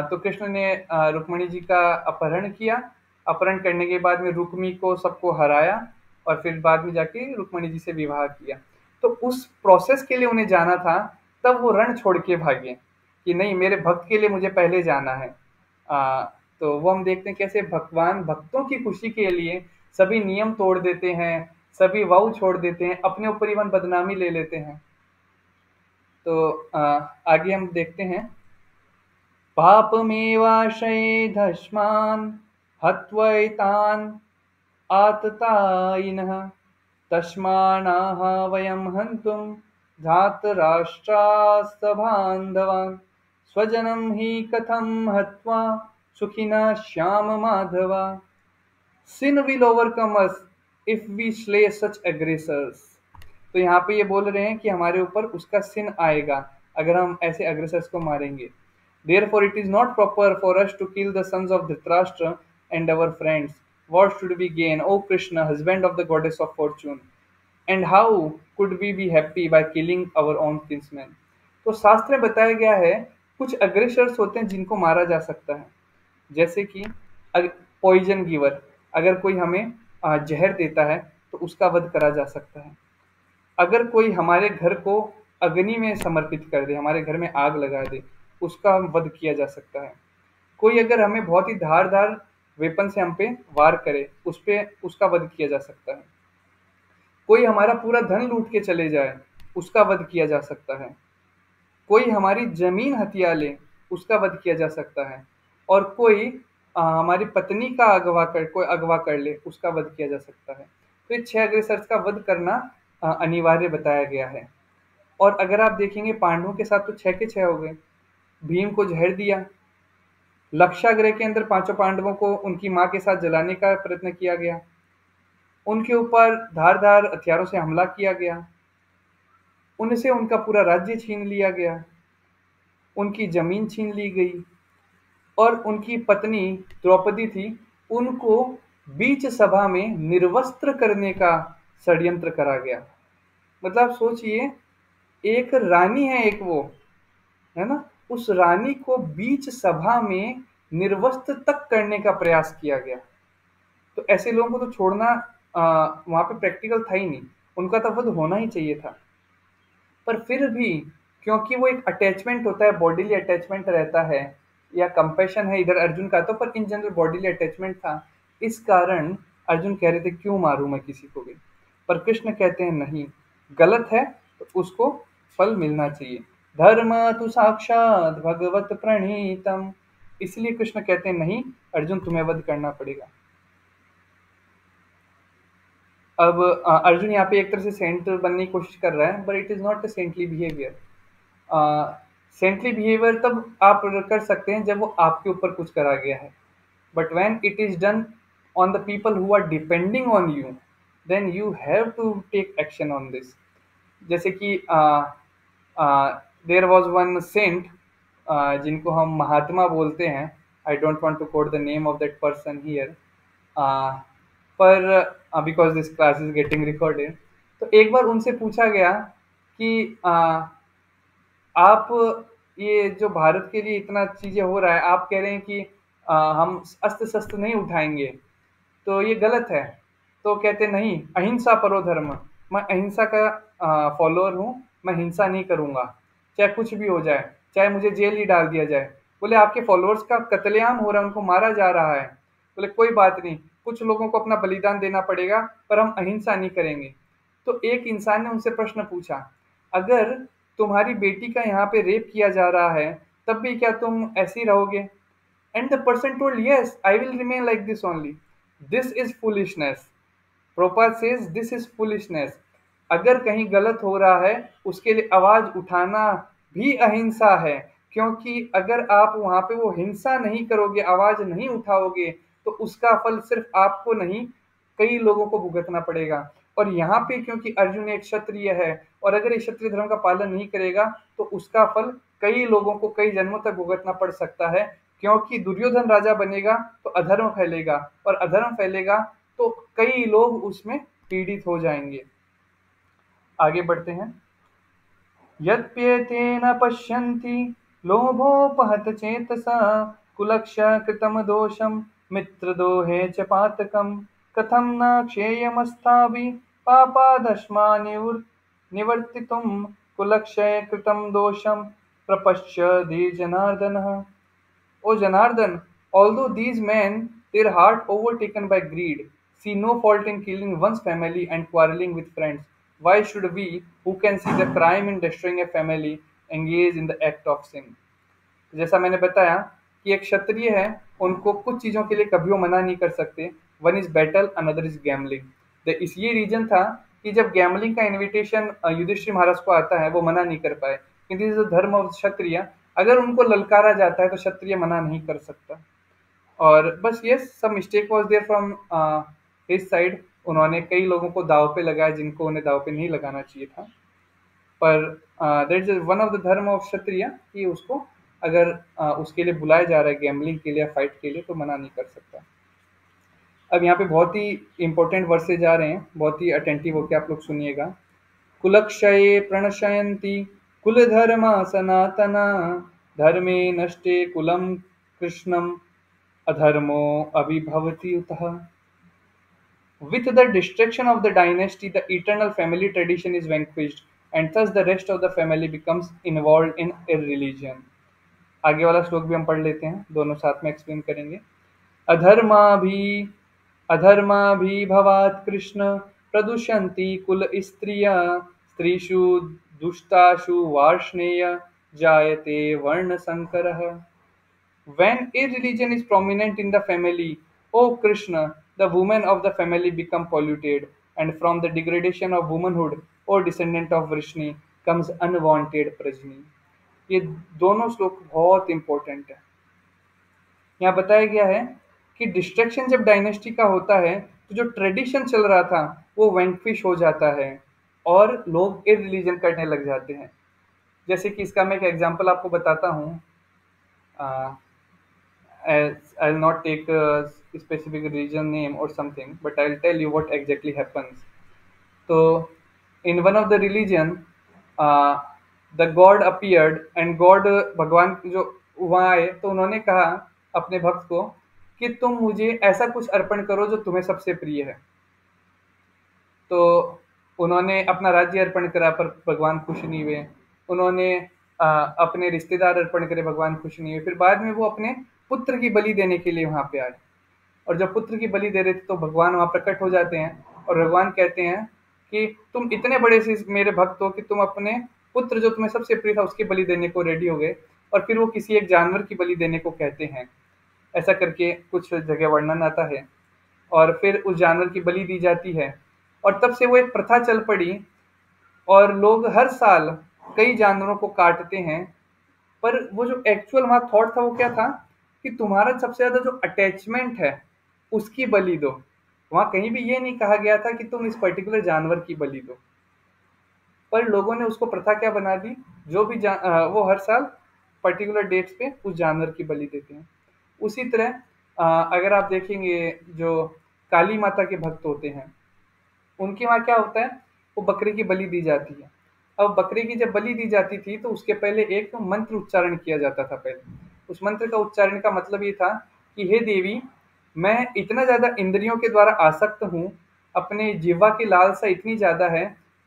तो कृष्ण ने रुक्मणी जी का अपहरण किया। अपहरण करने के बाद में रुक्मी को सबको हराया, और फिर बाद में जाके रुक्मणी जी से विवाह किया। तो उस प्रोसेस के लिए उन्हें जाना था, तब वो रण छोड़ के भागे कि नहीं, मेरे भक्त के लिए मुझे पहले जाना है। आ, तो वो हम देखते हैं कैसे भगवान भक्तों की खुशी के लिए सभी नियम तोड़ देते हैं, सभी वाव छोड़ देते हैं, अपने ऊपर इवन बदनामी ले लेते हैं। तो आगे हम देखते हैं, पापमेवाश्रयेधस्मान् हत्वैतान् आततायिनः तस्मान्नाह वयं हन्तुं धातराष्ट्रास्तबान्धवान् स्वजनं हि कथं हत्वा सुखिनः Shyam Madhav. Sin will overcome us if we slay such aggressors। तो यहाँ पे ये बोल रहे हैं कि हमारे ऊपर उसका सिन आएगा अगर हम ऐसे अग्रेसर्स को मारेंगे। Therefore it is not proper for us to kill the sons of Dhritarashtra and our friends. What should we gain, O Krishna, husband of the goddess of fortune? And how could we be happy by killing our own kinsmen? तो शास्त्र में बताया गया है कुछ अग्रेसर्स होते हैं जिनको मारा जा सकता है, जैसे कि पॉइजन गिवर, अगर कोई हमें जहर देता है तो उसका वध करा जा सकता है। अगर कोई हमारे घर को अग्नि में समर्पित कर दे, हमारे घर में आग लगा दे, उसका वध किया जा सकता है। कोई अगर हमें बहुत ही धारदार वेपन से हम पे वार करे, उस पे उसका वध किया जा सकता है। कोई हमारा पूरा धन लूट के चले जाए, उसका वध किया जा सकता है। कोई हमारी जमीन हथिया ले, उसका वध किया जा सकता है। और कोई हमारी पत्नी का कोई अगवा कर ले, उसका वध किया जा सकता है। तो ये 6 अग्रेसर्स का वध करना अनिवार्य बताया गया है। और अगर आप देखेंगे पांडवों के साथ तो 6 के 6 हो गए। भीम को जहर दिया, लक्षागृह के अंदर पांचों पांडवों को उनकी माँ के साथ जलाने का प्रयत्न किया गया, उनके ऊपर धारदार हथियारों से हमला किया गया, उनसे उनका पूरा राज्य छीन लिया गया, उनकी जमीन छीन ली गई, और उनकी पत्नी द्रौपदी थी, उनको बीच सभा में निर्वस्त्र करने का षड्यंत्र करा गया। मतलब सोचिए, एक रानी है, एक वो है ना, उस रानी को बीच सभा में निर्वस्त्र तक करने का प्रयास किया गया। तो ऐसे लोगों को तो छोड़ना वहां पे प्रैक्टिकल था ही नहीं, उनका तो वध होना ही चाहिए था। पर फिर भी, क्योंकि वो एक अटैचमेंट होता है, बॉडीली अटैचमेंट रहता है, या कंपैशन है इधर अर्जुन का, तो पर इन जनरल बॉडीली अटैचमेंट था, इस कारण अर्जुन कह रहे थे क्यों मारूं मैं किसी को भी। पर कृष्ण कहते हैं नहीं, गलत है तो उसको फल मिलना चाहिए। धर्म तु साक्षात भगवत प्रणीतम। इसलिए कृष्ण कहते हैं नहीं, अर्जुन तुम्हें वध करना पड़ेगा। अब अर्जुन यहाँ पे एक तरह से सेंट बनने की कोशिश कर रहा है, but it is not a saintly behaviour. Saintly behaviour तब आप कर सकते हैं जब वो आपके ऊपर कुछ करा गया है, but when it is done on the people who are depending on you, then you have to take action on this. जैसे कि देयर वाज वन सेंट जिनको हम महात्मा बोलते हैं। I don't want to quote the name of that person here, पर because this class is getting recorded. तो एक बार उनसे पूछा गया कि आप ये जो भारत के लिए इतना चीजें हो रहा है, आप कह रहे हैं कि हम अस्त्र शस्त्र नहीं उठाएंगे, तो ये गलत है। तो कहते नहीं, अहिंसा परो धर्म, मैं अहिंसा का फॉलोअर हूँ, मैं हिंसा नहीं करूंगा, चाहे कुछ भी हो जाए, चाहे मुझे जेल ही डाल दिया जाए। बोले आपके फॉलोअर्स का कत्लेआम हो रहा है, उनको मारा जा रहा है। बोले कोई बात नहीं, कुछ लोगों को अपना बलिदान देना पड़ेगा, पर हम अहिंसा नहीं करेंगे। तो एक इंसान ने उनसे प्रश्न पूछा, अगर तुम्हारी बेटी का यहाँ पे रेप किया जा रहा है, तब भी क्या तुम ऐसे ही रहोगे? And the person told, yes, I will remain like this only. This is foolishness. Prabhupada says this is foolishness. अगर कहीं गलत हो रहा है, उसके लिए आवाज उठाना भी अहिंसा है। क्योंकि अगर आप वहां पे वो हिंसा नहीं करोगे, आवाज नहीं उठाओगे, तो उसका फल सिर्फ आपको नहीं, कई लोगों को भुगतना पड़ेगा। और यहाँ पे क्योंकि अर्जुन एक क्षत्रिय है, और अगर ये क्षत्रिय धर्म का पालन नहीं करेगा, तो उसका फल कई लोगों को कई जन्मों तक भुगतना पड़ सकता है। क्योंकि दुर्योधन राजा बनेगा तो अधर्म फैलेगा, और अधर्म फैलेगा तो कई लोग उसमें पीड़ित हो जाएंगे। आगे बढ़ते हैं। यद्येतेन पश्यन्ति लोभोपहत चेतसा, कुलक्ष्य कृतं दोषं मित्रदोहे च पातकं, कथं न क्षेयमस्ताभि निवर्तितुं, कुलक्षय कृतं दोषं प्रपश्यति जनार्दनः। O Janardhan, although these men, their heart overtaken by greed, see no fault in killing one's family and quarreling with friends, why should we, who can see the crime in destroying a family, engage in the act of sin? जैसा मैंने बताया कि एक क्षत्रिय है, उनको कुछ चीज़ों के लिए कभी वो मना नहीं कर सकते। One is battle, another is gambling. इस ये रीजन था कि जब गैमलिंग का इनविटेशन युधिष्ठिर महाराज को आता है, वो मना नहीं कर पाए, क्योंकि दिस इज धर्म ऑफ क्षत्रिय। अगर उनको ललकारा जाता है तो क्षत्रिय मना नहीं कर सकता। और बस ये सब mistake was there from his side. उन्होंने कई लोगों को दाव पे लगाया जिनको उन्हें दाव पे नहीं लगाना चाहिए था। पर that is one of the धर्म ऑफ क्षत्रिय कि उसको अगर उसके लिए बुलाया जा रहा है गैम्बलिंग के लिए, फाइट के लिए, तो मना नहीं कर सकता। अब यहाँ पे बहुत ही इंपॉर्टेंट वर्सेज आ रहे हैं, बहुत ही अटेंटिव होकर आप लोग सुनिएगा। कुलक्षये प्रणशयन्ति कुलधर्मा सनातना, धर्मे नष्टे कुलं कृष्णम, अधर्मो अभिभवति उतः। With the destruction of the dynasty, the eternal family tradition is vanquished, and thus the rest of the family becomes involved in irreligion. आगे वाला श्लोक भी हम पढ़ लेते हैं, दोनों साथ में एक्सप्लेन करेंगे। अधर्माभि अधर्माभिभवात् कृष्ण प्रदुष्यन्ति कुल स्त्रिया, स्त्रीषु दुष्टासु वार्ष्णेय जायते वर्ण संकरः। When irreligion is prominent in the family, O Krishna, the women of the family become polluted, and from the degradation of womanhood, O descendant of Vrishni, comes unwanted progeny. ये दोनों श्लोक बहुत इंपॉर्टेंट है। यहाँ बताया गया है कि डिस्ट्रक्शन जब डायनेस्टी का होता है, तो जो ट्रेडिशन चल रहा था वो वैंक्विश हो जाता है, और लोग इररिलीजन करने लग जाते हैं। जैसे कि इसका मैं एक एग्जांपल आपको बताता हूँ। I'll not take a specific region name or something, but I'll tell you what exactly happens. So, in one of the religion, the God appeared, and God भगवान जो वहाँ आए, तो उन्होंने कहा अपने भक्त को कि तुम मुझे ऐसा कुछ अर्पण करो जो तुम्हें सबसे प्रिय है। तो उन्होंने अपना राज्य अर्पण करा, पर भगवान खुश नहीं हुए। उन्होंने अपने रिश्तेदार अर्पण करे, भगवान खुश नहीं हुए। फिर बाद में वो अपने पुत्र की बलि देने के लिए वहां पे आए, और जब पुत्र की बलि दे रहे थे तो भगवान वहां प्रकट हो जाते हैं, और भगवान कहते हैं कि तुम इतने बड़े से मेरे भक्त हो कि तुम अपने पुत्र जो तुम्हें सबसे प्रिय था उसकी बलि देने को रेडी हो गए। और फिर वो किसी एक जानवर की बलि देने को कहते हैं, ऐसा करके कुछ जगह वर्णन आता है। और फिर उस जानवर की बलि दी जाती है, और तब से वो एक प्रथा चल पड़ी, और लोग हर साल कई जानवरों को काटते हैं। पर वो जो एक्चुअल वहां थॉट था वो क्या था कि तुम्हारा सबसे ज्यादा जो अटैचमेंट है उसकी बलि दो। वहां कहीं भी ये नहीं कहा गया था कि तुम इस पर्टिकुलर जानवर की बलि दो। पर लोगों ने उसको प्रथा क्या बना दी, जो भी वो हर साल पर्टिकुलर डेट्स पे उस जानवर की बलि देते हैं। उसी तरह अगर आप देखेंगे जो काली माता के भक्त होते हैं, उनके वहाँ क्या होता है, वो बकरे की बलि दी जाती है। अब बकरे की जब बलि दी जाती थी तो उसके पहले एक मंत्र उच्चारण किया जाता था पहले। उस मंत्र का उच्चारण का मतलब ये था कि हे देवी, मैं इतना ज़्यादा इंद्रियों के द्वारा आसक्त हूँ, अपने जिह्वा की लालसा इतनी ज़्यादा है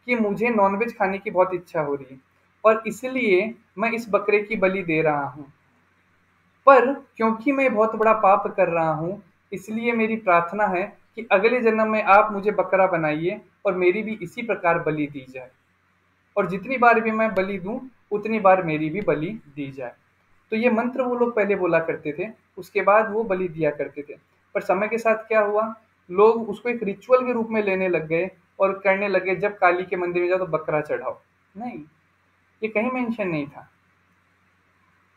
कि मुझे नॉनवेज खाने की बहुत इच्छा हो रही है, और इसलिए मैं इस बकरे की बलि दे रहा हूँ। पर क्योंकि मैं बहुत बड़ा पाप कर रहा हूँ, इसलिए मेरी प्रार्थना है कि अगले जन्म में आप मुझे बकरा बनाइए और मेरी भी इसी प्रकार बलि दी जाए, और जितनी बार भी मैं बलि दूं उतनी बार मेरी भी बलि दी जाए। तो ये मंत्र वो लोग पहले बोला करते थे, उसके बाद वो बलि दिया करते थे। पर समय के साथ क्या हुआ, लोग उसको एक रिचुअल के रूप में लेने लग गए और करने लगे, जब काली के मंदिर में जाओ तो बकरा चढ़ाओ। नहीं, ये कहीं मेंशन नहीं था।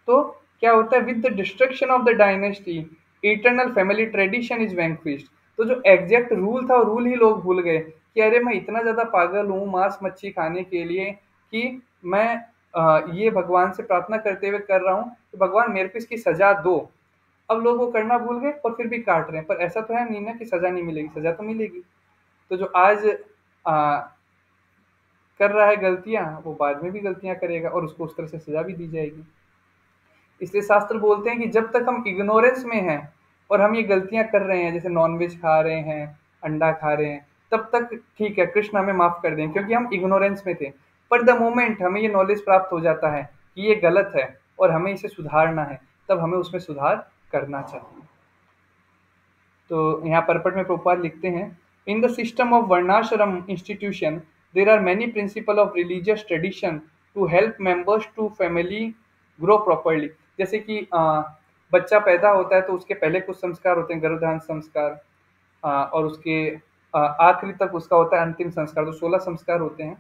तो क्या होता है, with the destruction of the dynasty eternal family tradition is vanquished. तो जो एग्जैक्ट रूल था, रूल ही लोग भूल गए कि अरे मैं इतना ज्यादा पागल हूँ मांस मच्छी खाने के लिए कि मैं ये भगवान से प्रार्थना करते हुए कर रहा हूँ कि भगवान मेरे को इसकी सजा दो। अब लोग वो करना भूल गए और फिर भी काट रहे हैं, पर ऐसा तो है नहीं ना कि सजा नहीं मिलेगी, सजा तो मिलेगी। तो जो आज आ, कर रहा है गलतियां, वो बाद में भी गलतियां करेगा और उसको उस तरह से सजा भी दी जाएगी। इसलिए शास्त्र बोलते हैं कि जब तक हम इग्नोरेंस में हैं और हम ये गलतियां कर रहे हैं, जैसे नॉनवेज खा रहे हैं, अंडा खा रहे हैं, तब तक ठीक है, कृष्ण हमें माफ कर दें क्योंकि हम इग्नोरेंस में थे। पर द मोमेंट हमें ये नॉलेज प्राप्त हो जाता है कि ये गलत है और हमें इसे सुधारना है, तब हमें उसमें सुधार करना चाहिए। तो यहाँ परपट में प्रभुपाद लिखते हैं, in the system of varnashrama institution there are many principle of religious tradition to help members to family grow properly. जैसे कि बच्चा पैदा होता है तो उसके पहले कुछ संस्कार होते हैं, गर्भधारण संस्कार, और उसके आखिरी तक उसका होता है अंतिम संस्कार। तो 16 संस्कार होते हैं,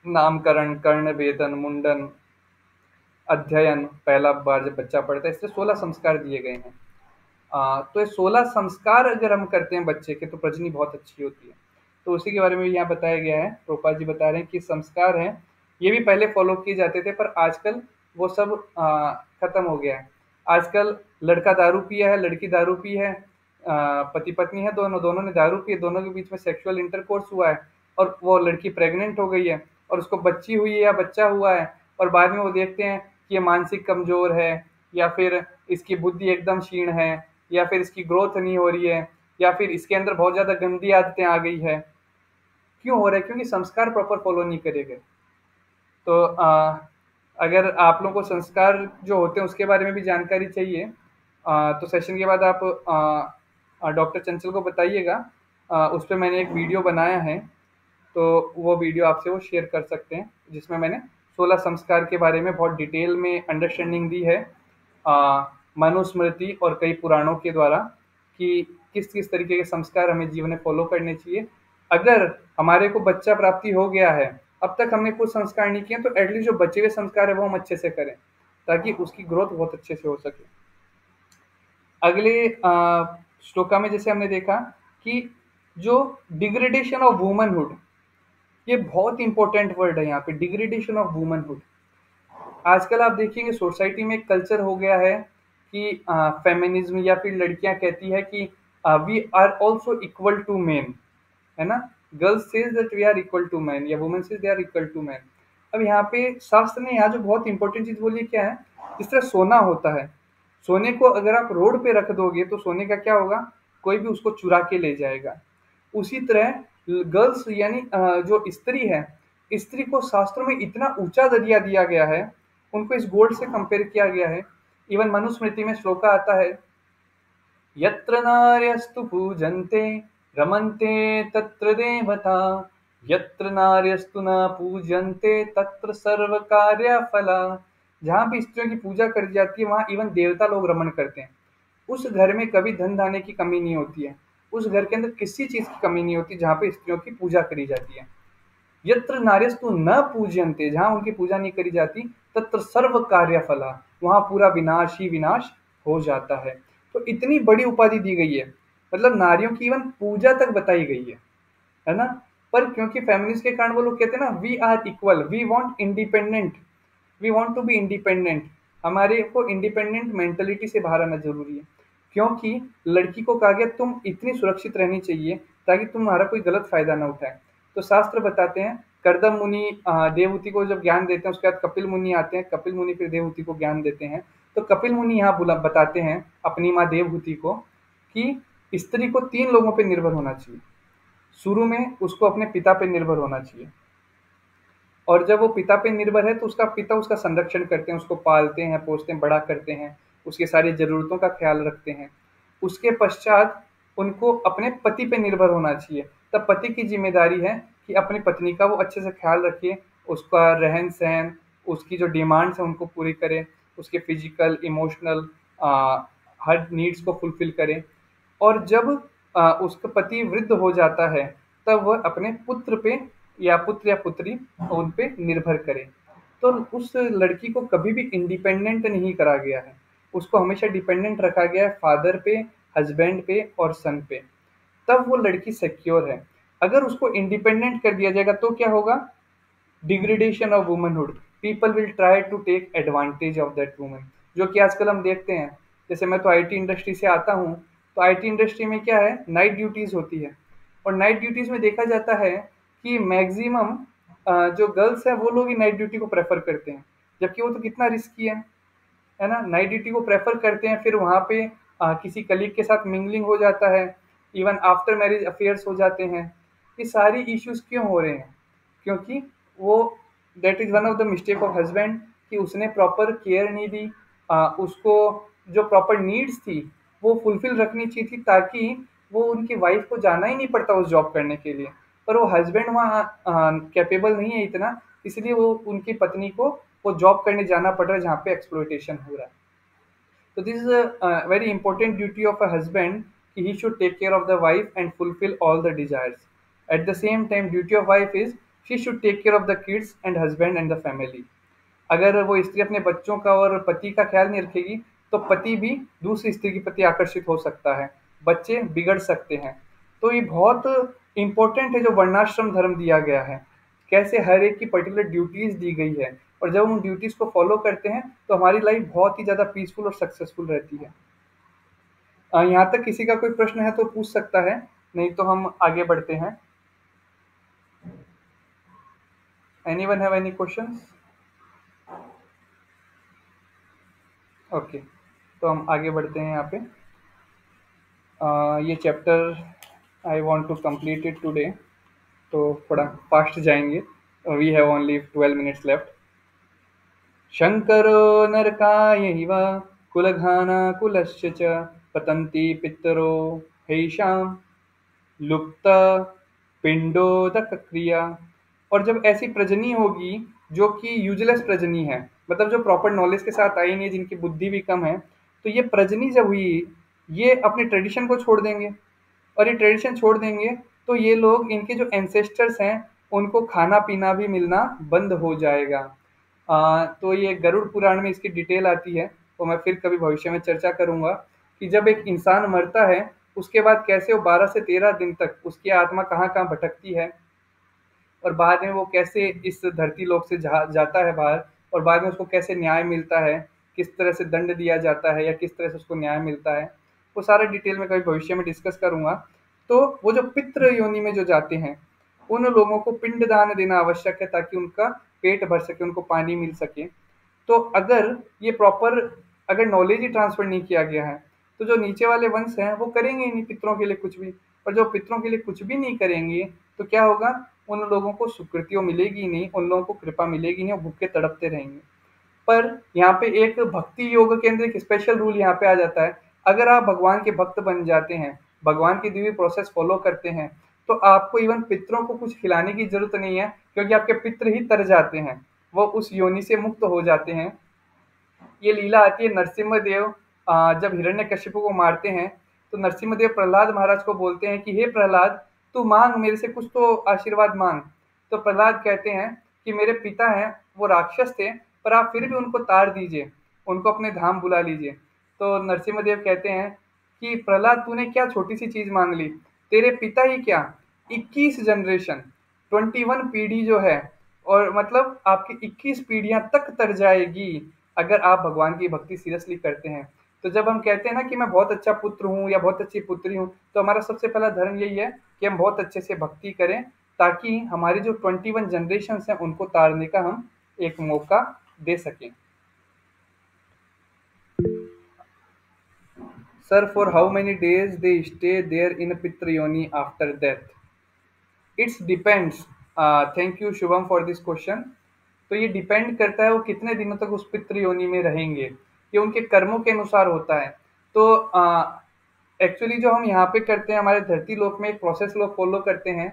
नामकरण, कर्ण वेदन, मुंडन, अध्ययन, पहला बार जब बच्चा पढ़ता है, इससे 16 संस्कार दिए गए हैं। तो ये 16 संस्कार अगर हम करते हैं बच्चे के, तो प्रजनी बहुत अच्छी होती है। तो उसी के बारे में यहाँ बताया गया है। प्रोपा जी बता रहे हैं कि संस्कार हैं, ये भी पहले फॉलो किए जाते थे, पर आजकल वो सब खत्म हो गया है। आजकल लड़का दारू पिया है, लड़की दारू पी है, पति पत्नी है, दोनों दोनों ने दारू पी है, दोनों के बीच में सेक्सुअल इंटरकोर्स हुआ है और वो लड़की प्रेग्नेंट हो गई है और उसको बच्ची हुई है या बच्चा हुआ है, और बाद में वो देखते हैं कि ये मानसिक कमजोर है, या फिर इसकी बुद्धि एकदम क्षीण है, या फिर इसकी ग्रोथ नहीं हो रही है, या फिर इसके अंदर बहुत ज्यादा गंदी आदतें आ गई है। क्यों हो रहा है? क्योंकि संस्कार प्रॉपर फॉलो नहीं करे गए। तो अगर आप लोगों को संस्कार जो होते हैं उसके बारे में भी जानकारी चाहिए, तो सेशन के बाद आप डॉक्टर चंचल को बताइएगा। उस पर मैंने एक वीडियो बनाया है, तो वो वीडियो आपसे वो शेयर कर सकते हैं, जिसमें मैंने 16 संस्कार के बारे में बहुत डिटेल में अंडरस्टैंडिंग दी है, मनुस्मृति और कई पुराणों के द्वारा, कि किस किस तरीके के संस्कार हमें जीवन में फॉलो करने चाहिए। अगर हमारे को बच्चा प्राप्ति हो गया है, अब तक हमने कुछ संस्कार नहीं किए, तो एटलीस्ट जो बचे हुए संस्कार है वो हम अच्छे से करें, ताकि उसकी ग्रोथ बहुत अच्छे से हो सके। अगले श्लोका में जैसे हमने देखा कि जो डिग्रेडेशन ऑफ वुमनहुड, ये बहुत इंपॉर्टेंट वर्ड है यहाँ पे, डिग्रेडेशन ऑफ वुमनहुड। आजकल आप देखेंगे सोसाइटी में एक कल्चर हो गया है कि फेमिनिज्म, या फिर लड़कियां कहती है कि we are also equal to men, है ना। Girls says that we are equal to man, या women says they are equal to man. अब यहाँ पे शास्त्र ने यहाँ जो बहुत इंपॉर्टेंट चीज बोली क्या है, जिस तरह सोना होता है, सोने को अगर आप रोड पे रख दोगे तो सोने का क्या होगा, कोई भी उसको चुरा के ले जाएगा। उसी तरह गर्ल्स यानी जो स्त्री है, स्त्री को शास्त्रों में इतना ऊंचा दर्जा दिया गया है, उनको इस गोल्ड से कंपेयर किया गया है। इवन मनुस्मृति में श्लोका आता है, यत्र नार्यस्तु पूजन्ते रमन्ते तत्र देवता, यत्र नार्यस्तु न पूजन्ते तत्र सर्व कार्य फला। जहाँ भी स्त्रियों की पूजा करी जाती है वहाँ इवन देवता लोग रमन करते हैं। उस घर में कभी धन धान्य की कमी नहीं होती है, उस घर के अंदर किसी चीज की कमी नहीं होती जहाँ पे स्त्रियों की पूजा करी जाती है। यत्र नार्यस्तु न पूज्यन्ते, जहाँ उनकी पूजा नहीं करी जाती, तत्र सर्व कार्य फला, वहां पूरा विनाश ही विनाश हो जाता है। तो इतनी बड़ी उपाधि दी गई है, मतलब नारियों की इवन पूजा तक बताई गई है ना। पर क्योंकि फेमिनिस्ट के कारण वो लोग कहते हैं ना, we are equal, we want independent, we want to be independent. हमारे को इंडिपेंडेंट मेंटेलिटी से बाहर आना जरूरी है, क्योंकि लड़की को कहा गया तुम इतनी सुरक्षित रहनी चाहिए, ताकि तुम्हारा कोई गलत फायदा ना उठाए। तो शास्त्र बताते हैं, कर्दम मुनि देवहूति को जब ज्ञान देते हैं, उसके बाद कपिल मुनि आते हैं, कपिल मुनि फिर देवहूति को ज्ञान देते हैं। तो कपिल मुनि यहाँ बताते हैं अपनी माँ देवहूति को कि स्त्री को 3 लोगों पे निर्भर होना चाहिए। शुरू में उसको अपने पिता पे निर्भर होना चाहिए, और जब वो पिता पे निर्भर है तो उसका पिता उसका संरक्षण करते हैं, उसको पालते हैं, पोसते हैं, बड़ा करते हैं, उसकी सारी ज़रूरतों का ख़्याल रखते हैं। उसके पश्चात उनको अपने पति पे निर्भर होना चाहिए। तब पति की ज़िम्मेदारी है कि अपनी पत्नी का वो अच्छे से ख़्याल रखे, उसका रहन-सहन, उसकी जो डिमांड्स हैं उनको पूरी करे, उसके फ़िज़िकल, इमोशनल हर नीड्स को फुलफ़िल करे। और जब उसका पति वृद्ध हो जाता है, तब वह अपने पुत्र पे या पुत्री उन पे निर्भर करे। तो उस लड़की को कभी भी इंडिपेंडेंट नहीं करा गया है, उसको हमेशा डिपेंडेंट रखा गया है फादर पे, हस्बैंड पे और सन पे। तब वो लड़की सिक्योर है। अगर उसको इंडिपेंडेंट कर दिया जाएगा तो क्या होगा? Degradation of womanhood. People will try to take advantage of that woman, जो कि आजकल हम देखते हैं। जैसे मैं तो आईटी इंडस्ट्री से आता हूँ, तो आईटी इंडस्ट्री में क्या है, नाइट ड्यूटीज होती है। और नाइट ड्यूटीज में देखा जाता है कि मैक्सिमम जो गर्ल्स हैं वो लोग ही नाइट ड्यूटी को प्रेफर करते हैं, जबकि वो तो कितना रिस्की है ना। नाइट ड्यूटी को प्रेफर करते हैं, फिर वहाँ पे किसी कलीग के साथ मिंगलिंग हो जाता है, इवन आफ्टर मैरिज अफेयर्स हो जाते हैं। ये सारी इश्यूज क्यों हो रहे हैं? क्योंकि वो, that is one of the mistake of husband, कि उसने प्रॉपर केयर नहीं दी। उसको जो प्रॉपर नीड्स थी वो फुलफिल रखनी चाहिए थी, ताकि वो उनकी वाइफ को जाना ही नहीं पड़ता उस जॉब करने के लिए। पर वो हस्बैंड वहाँ कैपेबल नहीं है इतना, इसलिए वो उनकी पत्नी को वो जॉब करने जाना पड़ रहा है जहाँ पे एक्सप्लॉयटेशन हो रहा है। So this is a very important duty of a husband, कि he should take care of the wife and fulfill all the desires. At the same time, duty of wife is she should take care of the kids and husband and the family. अगर वो स्त्री अपने बच्चों का और पति का ख्याल नहीं रखेगी, तो पति भी दूसरी स्त्री के प्रति आकर्षित हो सकता है, बच्चे बिगड़ सकते हैं। तो ये बहुत इम्पोर्टेंट है जो वर्णाश्रम धर्म दिया गया है, कैसे हर एक की पर्टिकुलर ड्यूटीज दी गई है, और जब हम उन ड्यूटीज को फॉलो करते हैं तो हमारी लाइफ बहुत ही ज़्यादा पीसफुल और सक्सेसफुल रहती है। यहाँ तक किसी का कोई प्रश्न है तो पूछ सकता है, नहीं तो हम आगे बढ़ते हैं। Anyone have any questions? Okay, तो हम आगे बढ़ते हैं यहाँ पे। ये chapter I want to complete it today, तो थोड़ा फास्ट जाएंगे। We have only 12 minutes left. शंकरो नरकायैव कुलघानाकुलस्य च पतन्ति पितरो हैषां लुप्त पिंडोदक क्रिया। और जब ऐसी प्रजनी होगी जो कि यूजलेस प्रजनी है, मतलब जो प्रॉपर नॉलेज के साथ आई नहीं है, जिनकी बुद्धि भी कम है, तो ये प्रजनी जब हुई, ये अपने ट्रेडिशन को छोड़ देंगे। और ये ट्रेडिशन छोड़ देंगे तो ये लोग, इनके जो एंसेस्टर्स हैं, उनको खाना पीना भी मिलना बंद हो जाएगा। तो ये गरुड़ पुराण में इसकी डिटेल आती है, तो मैं फिर कभी भविष्य में चर्चा करूंगा कि जब एक इंसान मरता है उसके बाद कैसे वो 12 से 13 दिन तक उसकी आत्मा कहाँ कहाँ भटकती है, और बाद में वो कैसे इस धरती लोक से जाता है बाहर, और बाद में उसको कैसे न्याय मिलता है, किस तरह से दंड दिया जाता है या किस तरह से उसको न्याय मिलता है, वो सारा डिटेल में कभी भविष्य में डिस्कस करूंगा। तो वो जो पितृ योनि में जो जाते हैं, उन लोगों को पिंडदान देना आवश्यक है, ताकि उनका पेट भर सके, उनको पानी मिल सके। तो अगर ये प्रॉपर, अगर नॉलेज ही ट्रांसफर नहीं किया गया है, तो जो नीचे वाले वंश हैं वो करेंगे ही नहीं पितरों के लिए कुछ भी। और जो पितरों के लिए कुछ भी नहीं करेंगे तो क्या होगा, उन लोगों को स्वीकृतियों मिलेगी नहीं, उन लोगों को कृपा मिलेगी नहीं, और भूखे तड़पते रहेंगे। पर यहाँ पे एक भक्ति योग के अंदर एक स्पेशल रूल यहाँ पे आ जाता है। अगर आप भगवान के भक्त बन जाते हैं, भगवान की दी हुई प्रोसेस फॉलो करते हैं, तो आपको इवन पितरों को कुछ खिलाने की जरूरत नहीं है, क्योंकि आपके पितर ही तर जाते हैं, वो उस योनि से मुक्त हो जाते हैं। ये लीला आती है नरसिम्हा देव जब हिरण्यकशिपु को मारते हैं, तो नरसिम्हा देव प्रहलाद महाराज को बोलते हैं कि हे प्रहलाद, तू मांग, मेरे से कुछ तो आशीर्वाद मांग। तो प्रहलाद कहते हैं कि मेरे पिता हैं वो राक्षस थे, पर आप फिर भी उनको तार दीजिए, उनको अपने धाम बुला लीजिए। तो नरसिम्हा देव कहते हैं कि प्रहलाद, तूने क्या छोटी सी चीज मांग ली, तेरे पिता ही क्या, 21 जनरेशन, 21 पीढ़ी जो है, और मतलब आपकी 21 पीढ़ियां तक तर जाएगी अगर आप भगवान की भक्ति सीरियसली करते हैं। तो जब हम कहते हैं ना कि मैं बहुत अच्छा पुत्र हूँ या बहुत अच्छी पुत्री हूँ, तो हमारा सबसे पहला धर्म यही है कि हम बहुत अच्छे से भक्ति करें, ताकि हमारी जो 21 जनरेशन हैं उनको तारने का हम एक मौका दे सकें। Sir, for how many days they stay there in पितृयोनि after death? It's depends. Thank you Shubham for this question. तो ये डिपेंड करता है वो कितने दिनों तक उस पितृ योनि में रहेंगे, ये उनके कर्मों के अनुसार होता है। तो एक्चुअली जो हम यहाँ पे करते हैं, हमारे धरती लोक में एक प्रोसेस लोग फॉलो करते हैं।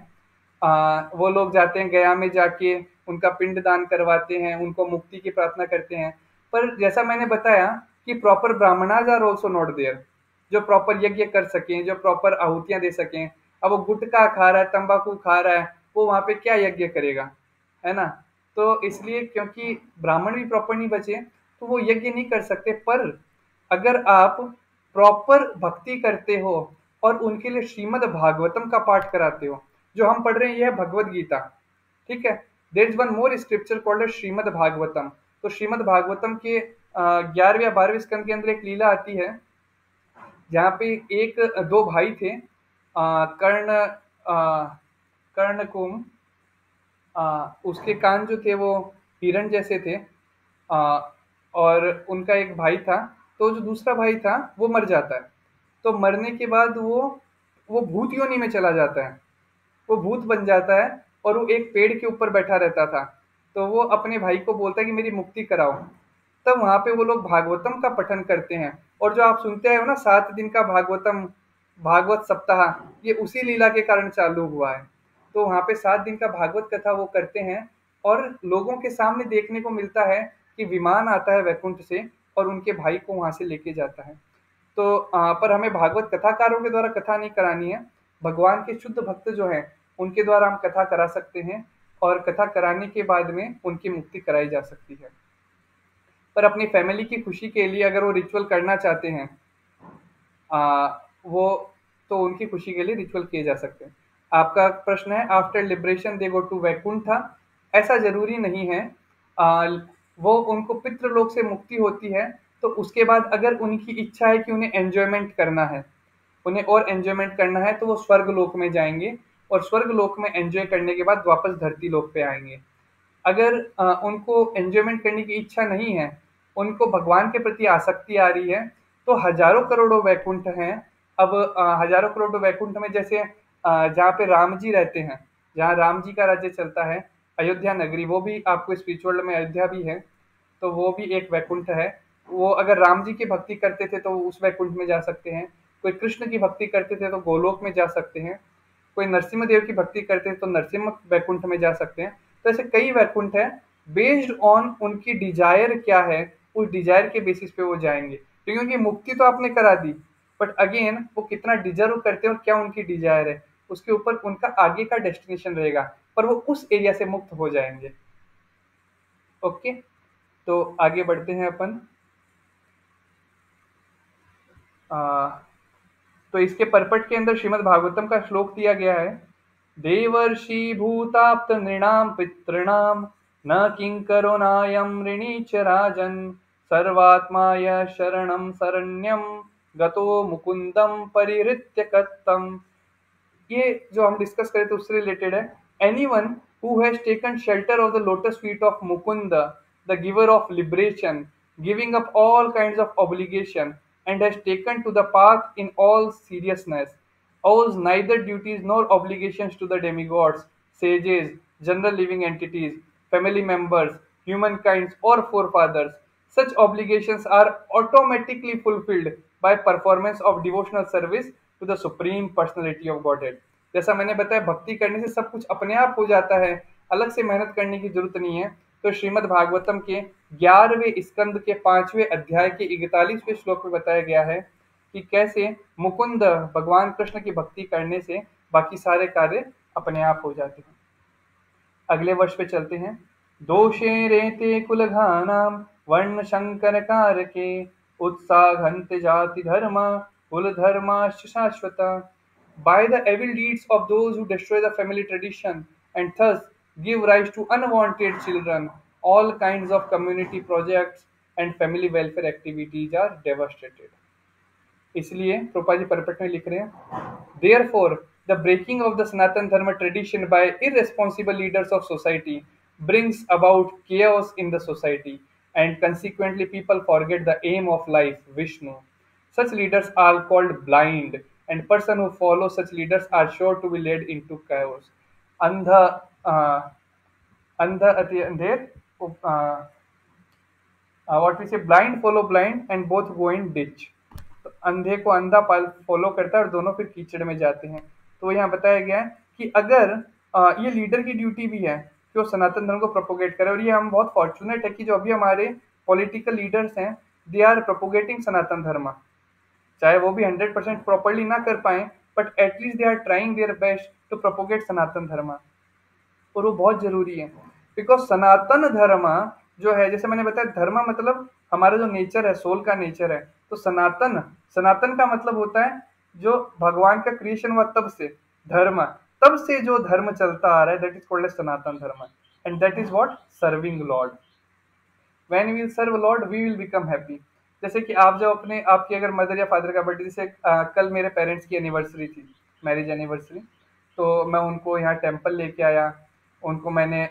वो लोग जाते हैं गया में, जाके उनका पिंड दान करवाते हैं, उनको मुक्ति की प्रार्थना करते हैं। पर जैसा मैंने बताया कि proper Brahmanas are also not there, जो प्रॉपर यज्ञ कर सकें, जो प्रॉपर आहुतियां दे सकें। अब वो गुटखा खा रहा है, तंबाकू खा रहा है, वो वहां पे क्या यज्ञ करेगा, है ना? तो इसलिए क्योंकि ब्राह्मण भी प्रॉपर नहीं बचे, तो वो यज्ञ नहीं कर सकते। पर अगर आप प्रॉपर भक्ति करते हो और उनके लिए श्रीमद् भागवतम का पाठ कराते हो, जो हम पढ़ रहे हैं यह है भगवद गीता, ठीक है? There is one more scripture called Srimad Bhagavatam. तो श्रीमद् भागवतम के 11वें या 12वें स्कंद के अंदर एक लीला आती है, जहाँ पे एक दो भाई थे, कर्ण, कर्णकुम, उसके कान जो थे वो हिरण जैसे थे, और उनका एक भाई था। तो जो दूसरा भाई था वो मर जाता है। तो मरने के बाद वो भूत योनि में चला जाता है, वो भूत बन जाता है, और वो एक पेड़ के ऊपर बैठा रहता था। तो वो अपने भाई को बोलता है कि मेरी मुक्ति कराओ। तब वहां पे वो लोग भागवतम का पठन करते हैं। और जो आप सुनते हैं ना 7 दिन का भागवतम, भागवत सप्ताह, ये उसी लीला के कारण चालू हुआ है। तो वहां पे 7 दिन का भागवत कथा वो करते हैं, और लोगों के सामने देखने को मिलता है कि विमान आता है वैकुंठ से और उनके भाई को वहां से लेके जाता है। तो पर हमें भागवत कथाकारों के द्वारा कथा नहीं करानी है, भगवान के शुद्ध भक्त जो हैं उनके द्वारा हम कथा करा सकते हैं, और कथा कराने के बाद में उनकी मुक्ति कराई जा सकती है। पर अपनी फैमिली की खुशी के लिए अगर वो रिचुअल करना चाहते हैं, वो तो उनकी खुशी के लिए रिचुअल किए जा सकते हैं। आपका प्रश्न है after liberation they go to Vaikuntha, ऐसा जरूरी नहीं है। आ, वो उनको पितृलोक से मुक्ति होती है, तो उसके बाद अगर उनकी इच्छा है कि उन्हें एंजॉयमेंट करना है, उन्हें और एंजॉयमेंट करना है, तो वो स्वर्ग लोक में जाएंगे, और स्वर्ग लोक में एंजॉय करने के बाद वापस धरती लोक पे आएंगे। अगर उनको एन्जॉयमेंट करने की इच्छा नहीं है, उनको भगवान के प्रति आसक्ति आ रही है, तो हज़ारों करोड़ों वैकुंठ हैं। अब हज़ारों करोड़ों वैकुंठ में जैसे जहाँ पे राम जी रहते हैं, जहाँ राम जी का राज्य चलता है, अयोध्या नगरी, वो भी आपको स्पिरिचुअल में अयोध्या भी है, तो वो भी एक वैकुंठ है। वो अगर राम जी की भक्ति करते थे तो उस वैकुंठ में जा सकते हैं, कोई कृष्ण की भक्ति करते थे तो गोलोक में जा सकते हैं, कोई नरसिम्हा देव की भक्ति करते हैं तो नरसिम्हा वैकुंठ में जा सकते हैं। तो ऐसे कई वैकुंठ हैं, बेस्ड ऑन उनकी डिजायर क्या है, उस डिजायर के बेसिस पे वो जाएंगे। क्योंकि मुक्ति तो आपने करा दी, बट अगेन वो कितना डिजर्व करते हैं और क्या उनकी डिजायर है, उसके ऊपर उनका आगे का डेस्टिनेशन रहेगा, पर वो उस एरिया से मुक्त हो जाएंगे। ओके, तो आगे बढ़ते हैं अपन। आ, तो इसके परपट के अंदर श्रीमद् भागवतम का श्लोक दिया गया है, देवर्षि भूताप्त नृणाम पितॄणाम, न किंकरो नायम ऋणी च राजन, सर्वात्माय शरणम शरण्यम, गतो मुकुंदम परिहृत्य कत्तम। ये जो हम डिस्कस करे थे उससे रिलेटेड है। Anyone who has taken shelter of the lotus feet of Mukund, the giver of liberation, giving up all kinds of obligation, and has taken to the path in all seriousness, owes neither duties nor obligations to the demigods, sages, general living entities, family members, humankind, or forefathers. Such obligations are automatically fulfilled by performance of devotional service to the Supreme Personality of Godhead. जैसा मैंने बताया, भक्ति करने से सब कुछ अपने आप हो जाता है, अलग से मेहनत करने की जरूरत नहीं है। तो श्रीमद् भागवतम के 11वें स्कंद के 5वें अध्याय के 41वें श्लोक में बताया गया है कि कैसे मुकुंद भगवान कृष्ण की भक्ति करने से बाकी सारे कार्य अपने आप हो जाते हैं। अगले वर्ष पे चलते हैं। दोषे रेते कुलघानाम वर्ण शंकर कारके, उत्साहंत जाति धर्म कुल धर्माश्च शाश्वता। By the evil deeds of those who destroy the family tradition and thus give rise to unwanted children, all kinds of community projects and family welfare activities are devastated. इसलिए प्रोपा जी परपट में लिख रहे हैं, therefore the breaking of the Sanatan Dharma tradition by irresponsible leaders of society brings about chaos in the society, and consequently people forget the aim of life, Vishnu. Such leaders are called blind, and person who follow such leaders are sure to be led into chaos. अंधा अंधा अति अंधेर, व्हाट वी से, blind follow blind and both go in ditch. तो अंधे को अंधा फॉलो करता है और दोनों फिर कीचड़ में जाते हैं। तो यहाँ बताया गया है कि अगर ये लीडर की ड्यूटी भी है कि वो सनातन धर्म को प्रोपोगेट करे, और ये हम बहुत फॉर्चुनेट है कि जो अभी हमारे पॉलिटिकल लीडर्स हैं, दे आर प्रोपोगेटिंग सनातन धर्म। चाहे वो भी 100% प्रॉपरली ना कर पाए, but at least they are trying their best to propagate Sanatan Dharma, और वो बहुत जरूरी है। बिकॉज सनातन धर्म जो है, जैसे मैंने बताया, धर्म मतलब हमारा जो नेचर है, सोल का नेचर है। तो सनातन, सनातन का मतलब होता है जो भगवान का क्रिएशन हुआ तब से, धर्म, तब से जो धर्म चलता आ रहा है, that is called as Sanatana Dharma, and that is what, serving lord. When we will serve lord we will become happy. जैसे कि आप जो अपने, आपकी अगर मदर या फादर का बर्थडे, जैसे कल मेरे पेरेंट्स की एनिवर्सरी थी, मैरिज एनिवर्सरी, तो मैं उनको यहाँ टेम्पल लेके आया। उनको मैंने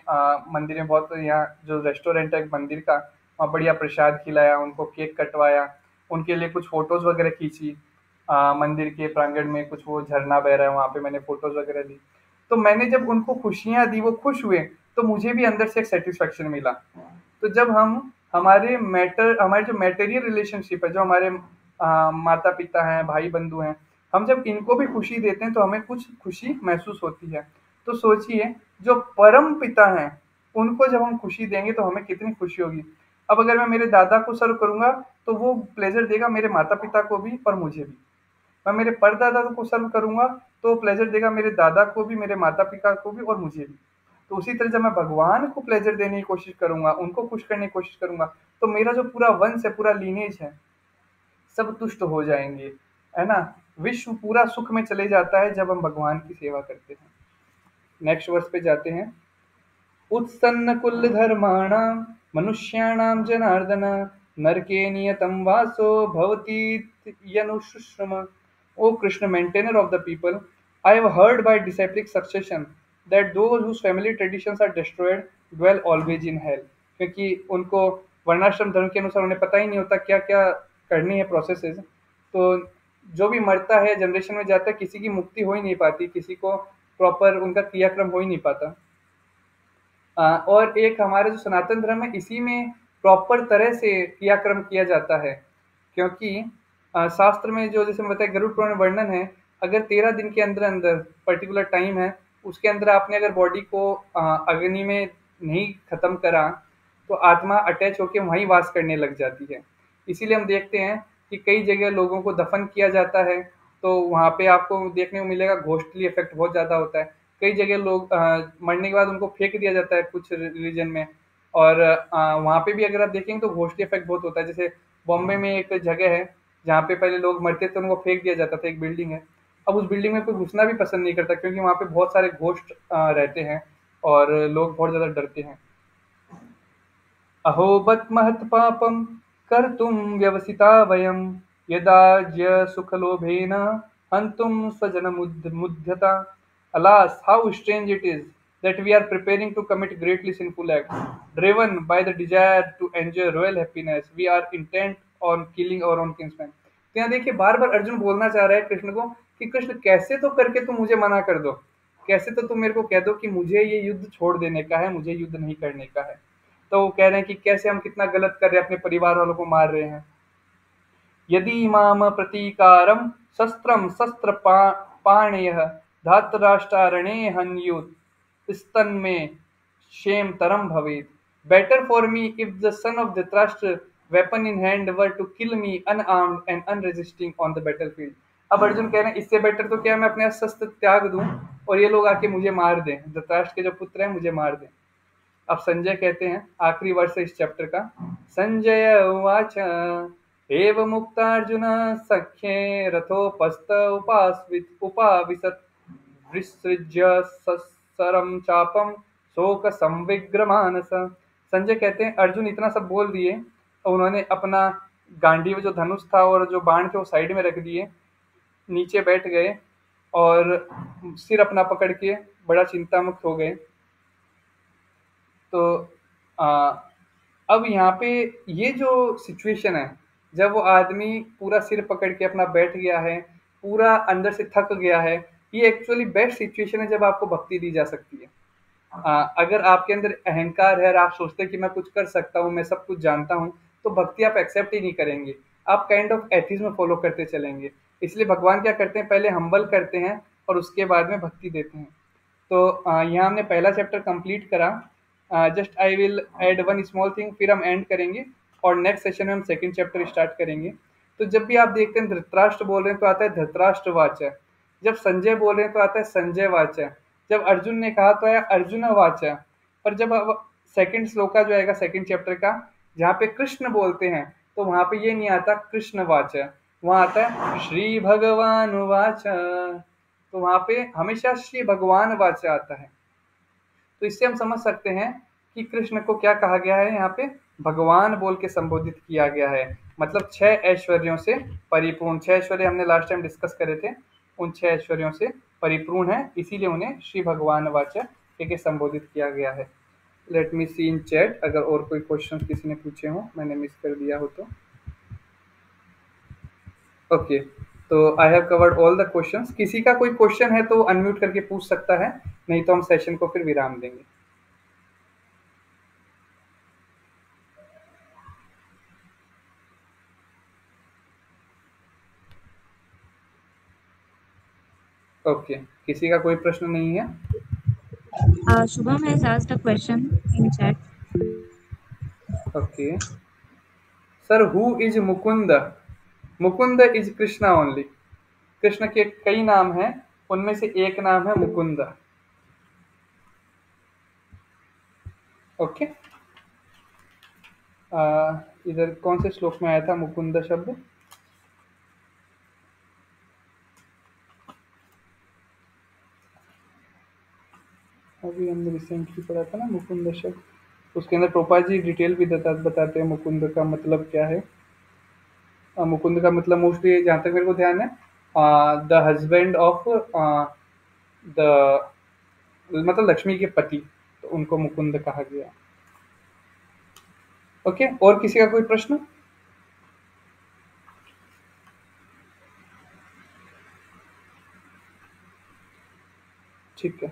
मंदिर में, बहुत यहाँ जो रेस्टोरेंट है एक मंदिर का, वहाँ बढ़िया प्रसाद खिलाया, उनको केक कटवाया, उनके लिए कुछ फोटोज वगैरह खींची। मंदिर के प्रांगण में कुछ वो झरना बह रहा है, वहाँ पे मैंने फोटोज वगैरह ली। तो मैंने जब उनको खुशियाँ दी, वो खुश हुए, तो मुझे भी अंदर से एक सेटिस्फेक्शन मिला। तो जब हम हमारे जो मैटेरियल रिलेशनशिप है, जो हमारे माता पिता हैं, भाई बंधु हैं, हम जब इनको भी खुशी देते हैं तो हमें कुछ खुशी महसूस होती है। तो सोचिए, जो परम पिता हैं उनको जब हम खुशी देंगे तो हमें कितनी खुशी होगी। अब अगर मैं मेरे दादा को सर्व करूंगा तो वो प्लेजर देगा मेरे माता पिता को भी और मुझे भी। मैं मेरे परदादा को सर्व करूंगा तो प्लेजर देगा मेरे दादा को भी, मेरे माता पिता को भी और मुझे भी। तो उसी तरह जब मैं भगवान को प्लेजर देने की कोशिश करूंगा, उनको खुश करने की कोशिश करूंगा, तो मेरा जो पूरा वंश है, पूरा लीनेज है, सब तुष्ट हो जाएंगे, है ना। विश्व पूरा सुख में चले जाता है जब हम भगवान की सेवा करते हैं। नेक्स्ट वर्स पे जाते हैं। उत्सन्न कुल धर्माणां मनुष्याणां जनार्दन नरके नियतं वासो भवति यनुशुश्रम। O Krishna, maintainer of the people, I have heard by disciplic succession that those whose family traditions are destroyed dwell always in hell। क्योंकि उनको वर्णाश्रम धर्म के अनुसार उन्हें पता ही नहीं होता क्या क्या करनी है प्रोसेसेस। तो जो भी मरता है, जनरेशन में जाता है, किसी की मुक्ति हो ही नहीं पाती, किसी को प्रॉपर उनका क्रियाक्रम हो ही नहीं पाता। और एक हमारे जो सनातन धर्म है, इसी में प्रॉपर तरह से क्रियाक्रम किया जाता है। क्योंकि शास्त्र में जो, जैसे मैं बताया, गरुड़ पुराण में वर्णन है, अगर 13 दिन के अंदर अंदर, पर्टिकुलर टाइम है, उसके अंदर आपने अगर बॉडी को अग्नि में नहीं खत्म करा, तो आत्मा अटैच होकर वहीं वास करने लग जाती है। इसीलिए हम देखते हैं कि कई जगह लोगों को दफन किया जाता है, तो वहाँ पे आपको देखने को मिलेगा घोस्टली इफेक्ट बहुत ज़्यादा होता है। कई जगह लोग मरने के बाद उनको फेंक दिया जाता है कुछ रिलीजन में, और वहाँ पे भी अगर आप देखेंगे तो घोस्टली इफेक्ट बहुत होता है। जैसे बॉम्बे में एक जगह है जहाँ पे पहले लोग मरते थे, उनको फेंक दिया जाता था, एक बिल्डिंग है। अब उस बिल्डिंग में कोई घुसना भी पसंद नहीं करता, क्योंकि वहाँ पे बहुत सारे घोस्ट रहते हैं और लोग बहुत ज़्यादा डरते हैं। अहो बत महत् पापं कर्तुं व्यवसिता वयं यदा सुखलोभेन हन्तुं स्वजनमुद्यता। Alas, how strange it is that we are preparing to commit greatly sinful acts. Driven by the desire to enjoy royal happiness, we are intent on killing our own kinsmen। तो यहाँ देखिए, बार बार अर्जुन बोलना चाह रहा है कृष्ण को कि कृष्ण, कैसे तो करके तुम मुझे मना कर दो, कैसे तो तुम मेरे को कह दो कि मुझे ये युद्ध छोड़ देने का है, मुझे युद्ध नहीं करने का है। तो वो कह रहे हैं कि कैसे हम कितना गलत कर रहे हैं, अपने परिवार वालों को मार रहे हैं। यदि माम प्रतीकारम शस्त्रम शस्त्र पाणयः धातराष्ट्रारणे हन्युत स्तन्मे शेम तरम भवेत। Better for me if the son of Dhritarashtra weapon in hand were to kill me unarmed and unresisting on the battlefield. अब अर्जुन कह रहे हैं, इससे बेटर तो क्या मैं अपने शस्त्र त्याग दूं और ये लोग आके मुझे मार दें, धृतराष्ट्र के जो पुत्र हैं मुझे मार दें। अब संजय कहते हैं, आखिरी वर्ष है इस चैप्टर का। संजय उवाच एव मुक्तार्जुन सख्ये रथोपस्थ उपाविशत् विसृज्य ससरम चापम शोक संविग्र मानस। संजय कहते हैं, अर्जुन इतना सब बोल दिए और उन्होंने अपना गांडीव जो धनुष था और जो बाण थे वो साइड में रख दिए, नीचे बैठ गए और सिर अपना पकड़ के बड़ा चिंतामुक्त हो गए। तो आ, अब यहाँ पे ये जो सिचुएशन है, जब वो आदमी पूरा सिर पकड़ के अपना बैठ गया है, पूरा अंदर से थक गया है, ये एक्चुअली बेस्ट सिचुएशन है जब आपको भक्ति दी जा सकती है। अगर आपके अंदर अहंकार है और आप सोचते हैं कि मैं कुछ कर सकता हूँ, मैं सब कुछ जानता हूँ, तो भक्ति आप एक्सेप्ट ही नहीं करेंगे। आप काइंड ऑफ एथिज्म फॉलो करते चलेंगे। इसलिए भगवान क्या करते हैं, पहले हम्बल करते हैं और उसके बाद में भक्ति देते हैं। तो यहाँ हमने पहला चैप्टर कंप्लीट करा। Just I will add one small thing, फिर हम एंड करेंगे और नेक्स्ट सेशन में हम सेकंड चैप्टर स्टार्ट करेंगे। तो जब भी आप देखते हैं धृतराष्ट्र बोल रहे हैं तो आता है धृतराष्ट्र वाचा, जब संजय बोल रहे हैं तो आता है संजय वाचा, जब अर्जुन ने कहा तो है अर्जुन वाचा। पर जब अब सेकंड श्लोका जो आएगा सेकंड चैप्टर का, जहाँ पे कृष्ण बोलते हैं, तो वहां पे ये नहीं आता कृष्ण वाचा, वहां आता है श्री भगवान वाचा। तो वहां पे हमेशा श्री भगवान वाचा आता है। तो इससे हम समझ सकते हैं कि कृष्ण को क्या कहा गया है, यहाँ पे भगवान बोल के संबोधित किया गया है। मतलब 6 ऐश्वर्यों से परिपूर्ण, 6 ऐश्वर्य हमने लास्ट टाइम डिस्कस करे थे, उन 6 ऐश्वर्यों से परिपूर्ण है, इसीलिए उन्हें श्री भगवान वाचा के संबोधित किया गया है। लेट मी सी इन चैट, अगर और कोई क्वेश्चन किसी ने पूछे हो, मैंने मिस कर दिया हो तो। ओके, तो I have covered all the questions. किसी का कोई क्वेश्चन है तो अनम्यूट करके पूछ सकता है, नहीं तो हम सेशन को फिर विराम देंगे। ओके, किसी का कोई प्रश्न नहीं है? Shubham has asked a question in chat. Okay sir, who is Mukund? Mukund is Krishna only. Krishna के कई नाम हैं, उनमें से एक नाम है मुकुंद। ओके, इधर कौन से श्लोक में आया था मुकुंद शब्द? अभी हमने रिसेंटली पढ़ा था ना मुकुंद शब्द, उसके अंदर प्रभुपाद जी डिटेल भी बताते हैं मुकुंद का मतलब क्या है। मुकुंद का मतलब मोस्टली जहाँ तक मेरे को ध्यान है, द हस्बैंड ऑफ द, मतलब लक्ष्मी के पति, तो उनको मुकुंद कहा गया। ओके, और किसी का कोई प्रश्न? ठीक है,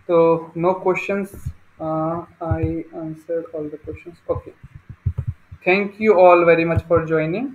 तो no questions, I answered all the questions. Okay, thank you all very much for joining.